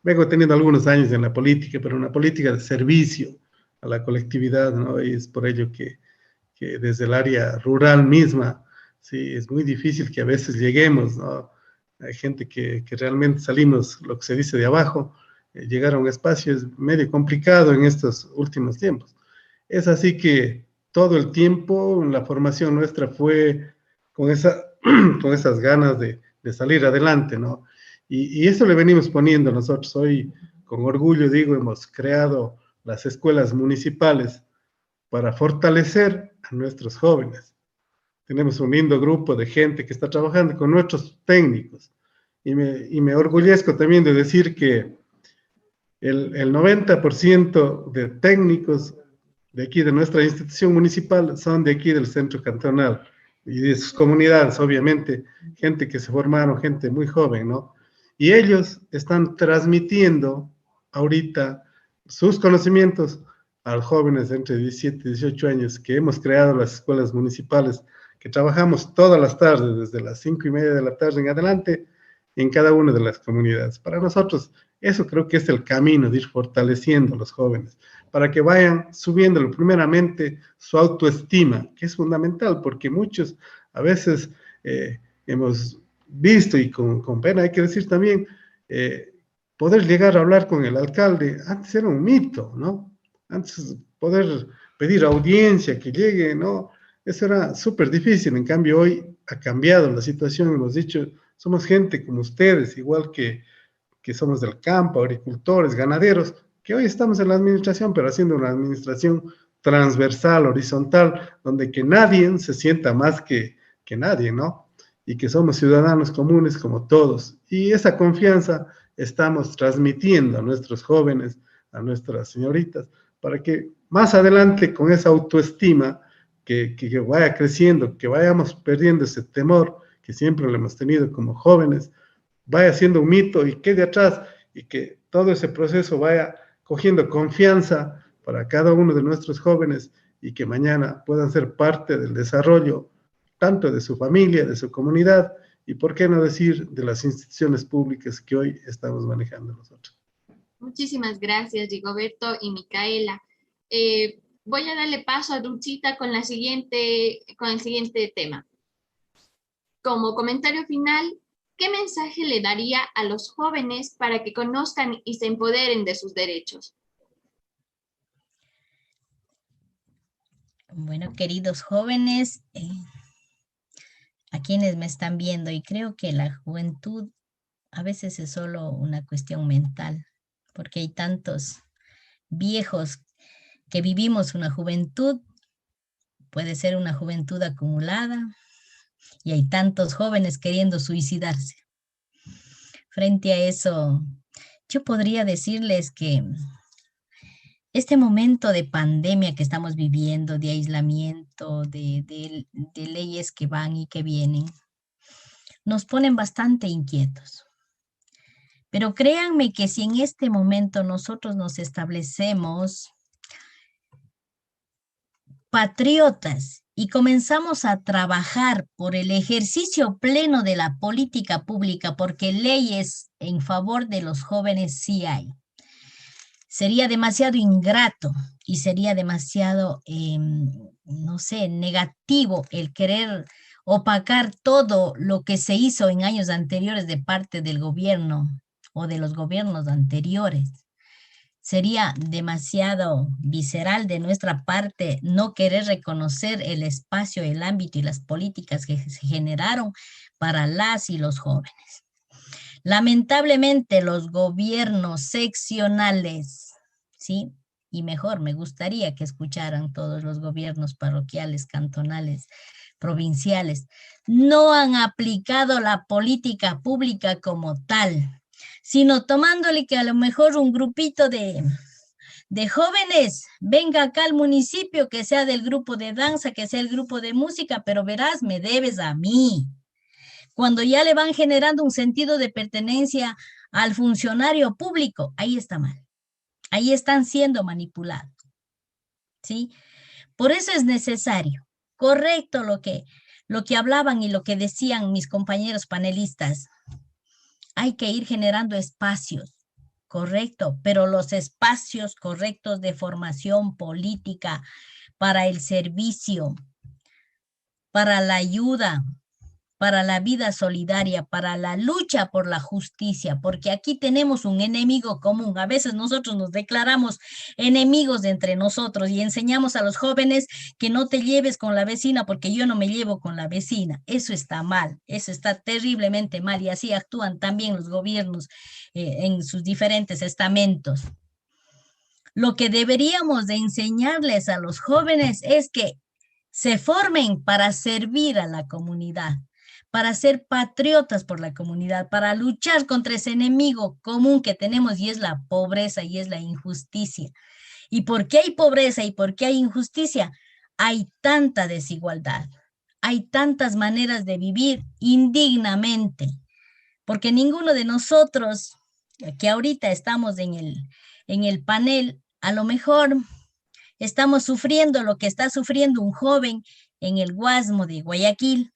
vengo teniendo algunos años en la política, pero una política de servicio a la colectividad, ¿no? Y es por ello que desde el área rural misma, sí, es muy difícil que a veces lleguemos, ¿no? Hay gente que realmente salimos, lo que se dice, de abajo. Llegar a un espacio es medio complicado en estos últimos tiempos. Es así que todo el tiempo la formación nuestra fue con esas ganas de salir adelante, ¿no? Y eso le venimos poniendo nosotros. Hoy, con orgullo digo, hemos creado las escuelas municipales para fortalecer a nuestros jóvenes. Tenemos un lindo grupo de gente que está trabajando con nuestros técnicos. Y me orgullezco también de decir que el 90% de técnicos de aquí, de nuestra institución municipal, son de aquí del centro cantonal y de sus comunidades, obviamente, gente que se formaron, gente muy joven, ¿no? Y ellos están transmitiendo ahorita sus conocimientos a los jóvenes entre 17 y 18 años, que hemos creado las escuelas municipales, que trabajamos todas las tardes, desde las 5:30 de la tarde en adelante, en cada una de las comunidades. Para nosotros, eso creo que es el camino de ir fortaleciendo a los jóvenes, para que vayan subiendo primeramente su autoestima, que es fundamental, porque muchos a veces hemos visto, y con pena hay que decir también, poder llegar a hablar con el alcalde, antes era un mito, ¿no? Antes poder pedir audiencia, que llegue, ¿no? Eso era súper difícil. En cambio hoy ha cambiado la situación, hemos dicho, somos gente como ustedes, igual que somos del campo, agricultores, ganaderos, que hoy estamos en la administración, pero haciendo una administración transversal, horizontal, donde que nadie se sienta más que nadie, ¿no? Y que somos ciudadanos comunes como todos. Y esa confianza estamos transmitiendo a nuestros jóvenes, a nuestras señoritas, para que más adelante con esa autoestima que vaya creciendo, que vayamos perdiendo ese temor que siempre lo hemos tenido como jóvenes, vaya siendo un mito y quede atrás, y que todo ese proceso vaya cogiendo confianza para cada uno de nuestros jóvenes, y que mañana puedan ser parte del desarrollo tanto de su familia, de su comunidad, y por qué no decir de las instituciones públicas que hoy estamos manejando nosotros. Muchísimas gracias, Rigoberto y Micaela. Voy a darle paso a Dulcita con el siguiente tema. Como comentario final, ¿qué mensaje le daría a los jóvenes para que conozcan y se empoderen de sus derechos? Bueno, queridos jóvenes, a quienes me están viendo, y creo que la juventud a veces es solo una cuestión mental, porque hay tantos viejos que vivimos una juventud, puede ser una juventud acumulada, y hay tantos jóvenes queriendo suicidarse. Frente a eso, yo podría decirles que este momento de pandemia que estamos viviendo, de aislamiento, de leyes que van y que vienen, nos ponen bastante inquietos. Pero créanme que si en este momento nosotros nos establecemos patriotas y comenzamos a trabajar por el ejercicio pleno de la política pública, porque leyes en favor de los jóvenes sí hay, sería demasiado ingrato y sería demasiado, no sé, negativo el querer opacar todo lo que se hizo en años anteriores de parte del gobierno o de los gobiernos anteriores. Sería demasiado visceral de nuestra parte no querer reconocer el espacio, el ámbito y las políticas que se generaron para las y los jóvenes. Lamentablemente los gobiernos seccionales, ¿sí? Y mejor, me gustaría que escucharan todos los gobiernos parroquiales, cantonales, provinciales, no han aplicado la política pública como tal, sino tomándole que a lo mejor un grupito de jóvenes venga acá al municipio, que sea del grupo de danza, que sea el grupo de música, pero verás, me debes a mí. Cuando ya le van generando un sentido de pertenencia al funcionario público, ahí está mal. Ahí están siendo manipulados, ¿sí? Por eso es necesario, correcto lo que hablaban y lo que decían mis compañeros panelistas. Hay que ir generando espacios, correcto, pero los espacios correctos de formación política para el servicio, para la ayuda, para la vida solidaria, para la lucha por la justicia, porque aquí tenemos un enemigo común. A veces nosotros nos declaramos enemigos de entre nosotros y enseñamos a los jóvenes que no te lleves con la vecina porque yo no me llevo con la vecina. Eso está mal, eso está terriblemente mal y así actúan también los gobiernos en sus diferentes estamentos. Lo que deberíamos de enseñarles a los jóvenes es que se formen para servir a la comunidad, para ser patriotas por la comunidad, para luchar contra ese enemigo común que tenemos y es la pobreza y es la injusticia. ¿Y por qué hay pobreza y por qué hay injusticia? Hay tanta desigualdad, hay tantas maneras de vivir indignamente, porque ninguno de nosotros que ahorita estamos en el panel, a lo mejor estamos sufriendo lo que está sufriendo un joven en el Guasmo de Guayaquil,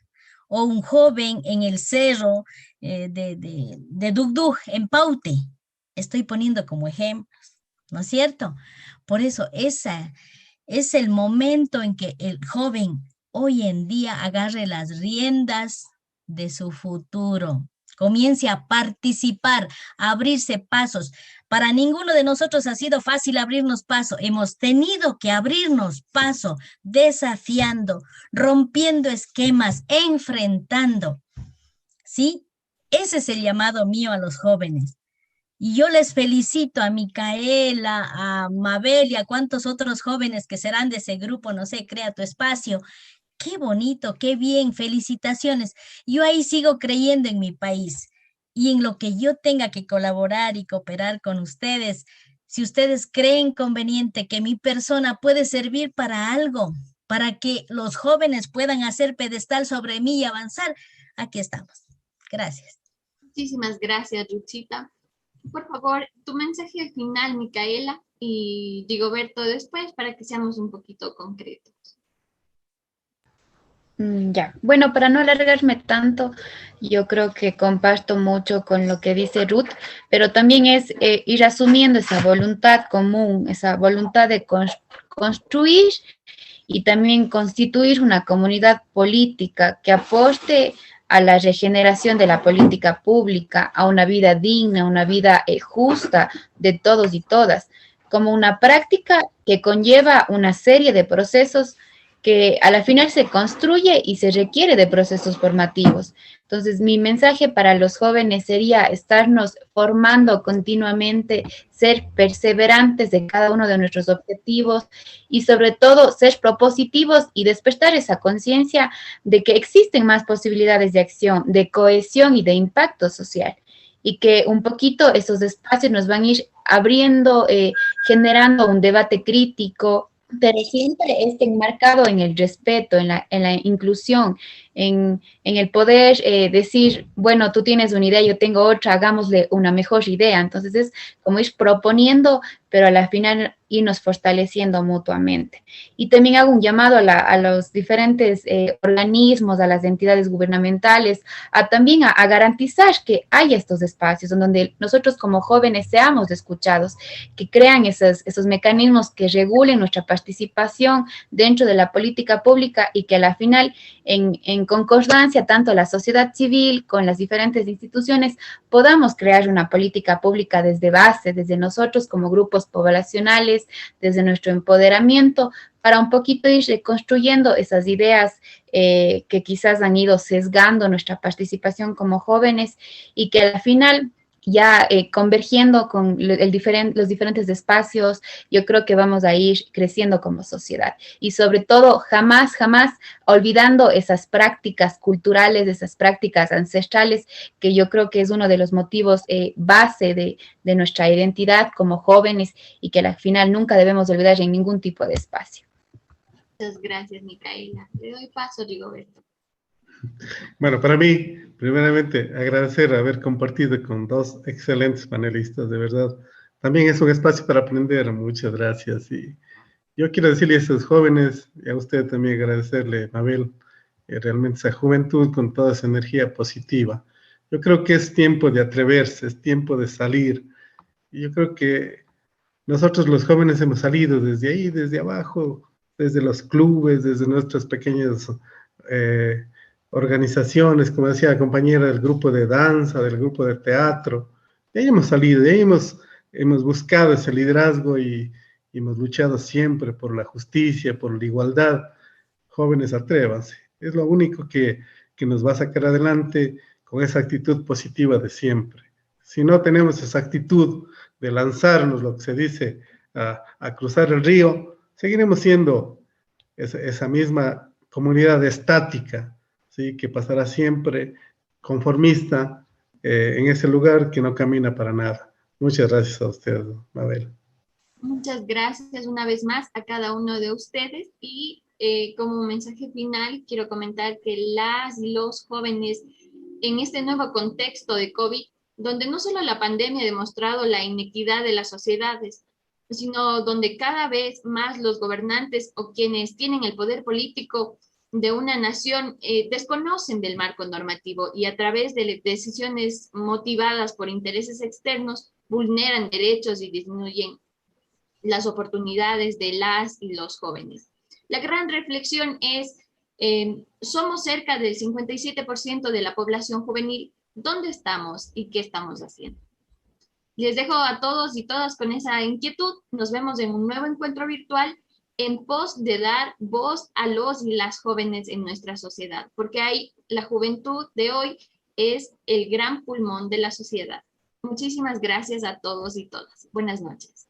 o un joven en el cerro de Dugdug, en Paute. Estoy poniendo como ejemplos, ¿no es cierto? Por eso, ese es el momento en que el joven hoy en día agarre las riendas de su futuro, comience a participar, a abrirse pasos. Para ninguno de nosotros ha sido fácil abrirnos paso. Hemos tenido que abrirnos paso, desafiando, rompiendo esquemas, enfrentando. ¿Sí? Ese es el llamado mío a los jóvenes. Y yo les felicito a Micaela, a Mabel y a cuantos otros jóvenes que serán de ese grupo, no sé, Crea tu Espacio. Qué bonito, qué bien, felicitaciones. Yo ahí sigo creyendo en mi país. Y en lo que yo tenga que colaborar y cooperar con ustedes, si ustedes creen conveniente que mi persona puede servir para algo, para que los jóvenes puedan hacer pedestal sobre mí y avanzar, aquí estamos. Gracias. Muchísimas gracias, Ruchita. Por favor, tu mensaje final, Micaela, y Rigoberto después, para que seamos un poquito concretos. Ya, bueno, para no alargarme tanto, yo creo que comparto mucho con lo que dice Ruth, pero también es ir asumiendo esa voluntad común, esa voluntad de construir y también constituir una comunidad política que aporte a la regeneración de la política pública, a una vida digna, una vida justa de todos y todas, como una práctica que conlleva una serie de procesos que a la final se construye y se requiere de procesos formativos. Entonces, mi mensaje para los jóvenes sería estarnos formando continuamente, ser perseverantes de cada uno de nuestros objetivos y sobre todo ser propositivos y despertar esa conciencia de que existen más posibilidades de acción, de cohesión y de impacto social. y que un poquito esos espacios nos van a ir abriendo, generando un debate crítico, pero siempre enmarcado en el respeto, en la inclusión, en el poder decir, bueno, tú tienes una idea, yo tengo otra, hagámosle una mejor idea. Entonces es como ir proponiendo, pero a la final irnos fortaleciendo mutuamente. Y también hago un llamado a los diferentes organismos, a las entidades gubernamentales, también a garantizar que haya estos espacios en donde nosotros como jóvenes seamos escuchados, que crean esos mecanismos que regulen nuestra participación dentro de la política pública y que a la final, en concordancia tanto la sociedad civil con las diferentes instituciones, podamos crear una política pública desde base, desde nosotros como grupos poblacionales, desde nuestro empoderamiento, para un poquito ir reconstruyendo esas ideas que quizás han ido sesgando nuestra participación como jóvenes y que al final ya convergiendo con los diferentes espacios, yo creo que vamos a ir creciendo como sociedad. Y sobre todo, jamás, jamás olvidando esas prácticas culturales, esas prácticas ancestrales, que yo creo que es uno de los motivos base de nuestra identidad como jóvenes y que al final nunca debemos olvidar en ningún tipo de espacio. Muchas gracias, Micaela. Le doy paso, Rigoberto. Bueno, para mí, primeramente, agradecer haber compartido con dos excelentes panelistas, de verdad. También es un espacio para aprender, muchas gracias. Y yo quiero decirle a esos jóvenes, y a usted también agradecerle, Mabel, realmente esa juventud con toda esa energía positiva. Yo creo que es tiempo de atreverse, es tiempo de salir. Y yo creo que nosotros los jóvenes hemos salido desde ahí, desde abajo, desde los clubes, desde nuestras pequeñas organizaciones, como decía la compañera, del grupo de danza, del grupo de teatro. De ahí hemos salido, de ahí hemos buscado ese liderazgo y hemos luchado siempre por la justicia, por la igualdad. Jóvenes, atrévanse. Es lo único que nos va a sacar adelante con esa actitud positiva de siempre. Si no tenemos esa actitud de lanzarnos, lo que se dice, a cruzar el río, seguiremos siendo esa misma comunidad estática, ¿sí? Que pasará siempre conformista en ese lugar que no camina para nada. Muchas gracias a usted, Mabel. Muchas gracias una vez más a cada uno de ustedes y como mensaje final quiero comentar que las y los jóvenes en este nuevo contexto de COVID, donde no solo la pandemia ha demostrado la inequidad de las sociedades, sino donde cada vez más los gobernantes o quienes tienen el poder político de una nación desconocen del marco normativo y a través de decisiones motivadas por intereses externos vulneran derechos y disminuyen las oportunidades de las y los jóvenes. La gran reflexión es, somos cerca del 57% de la población juvenil. ¿Dónde estamos y qué estamos haciendo? Les dejo a todos y todas con esa inquietud. Nos vemos en un nuevo encuentro virtual en pos de dar voz a los y las jóvenes en nuestra sociedad, porque la juventud de hoy es el gran pulmón de la sociedad. Muchísimas gracias a todos y todas. Buenas noches.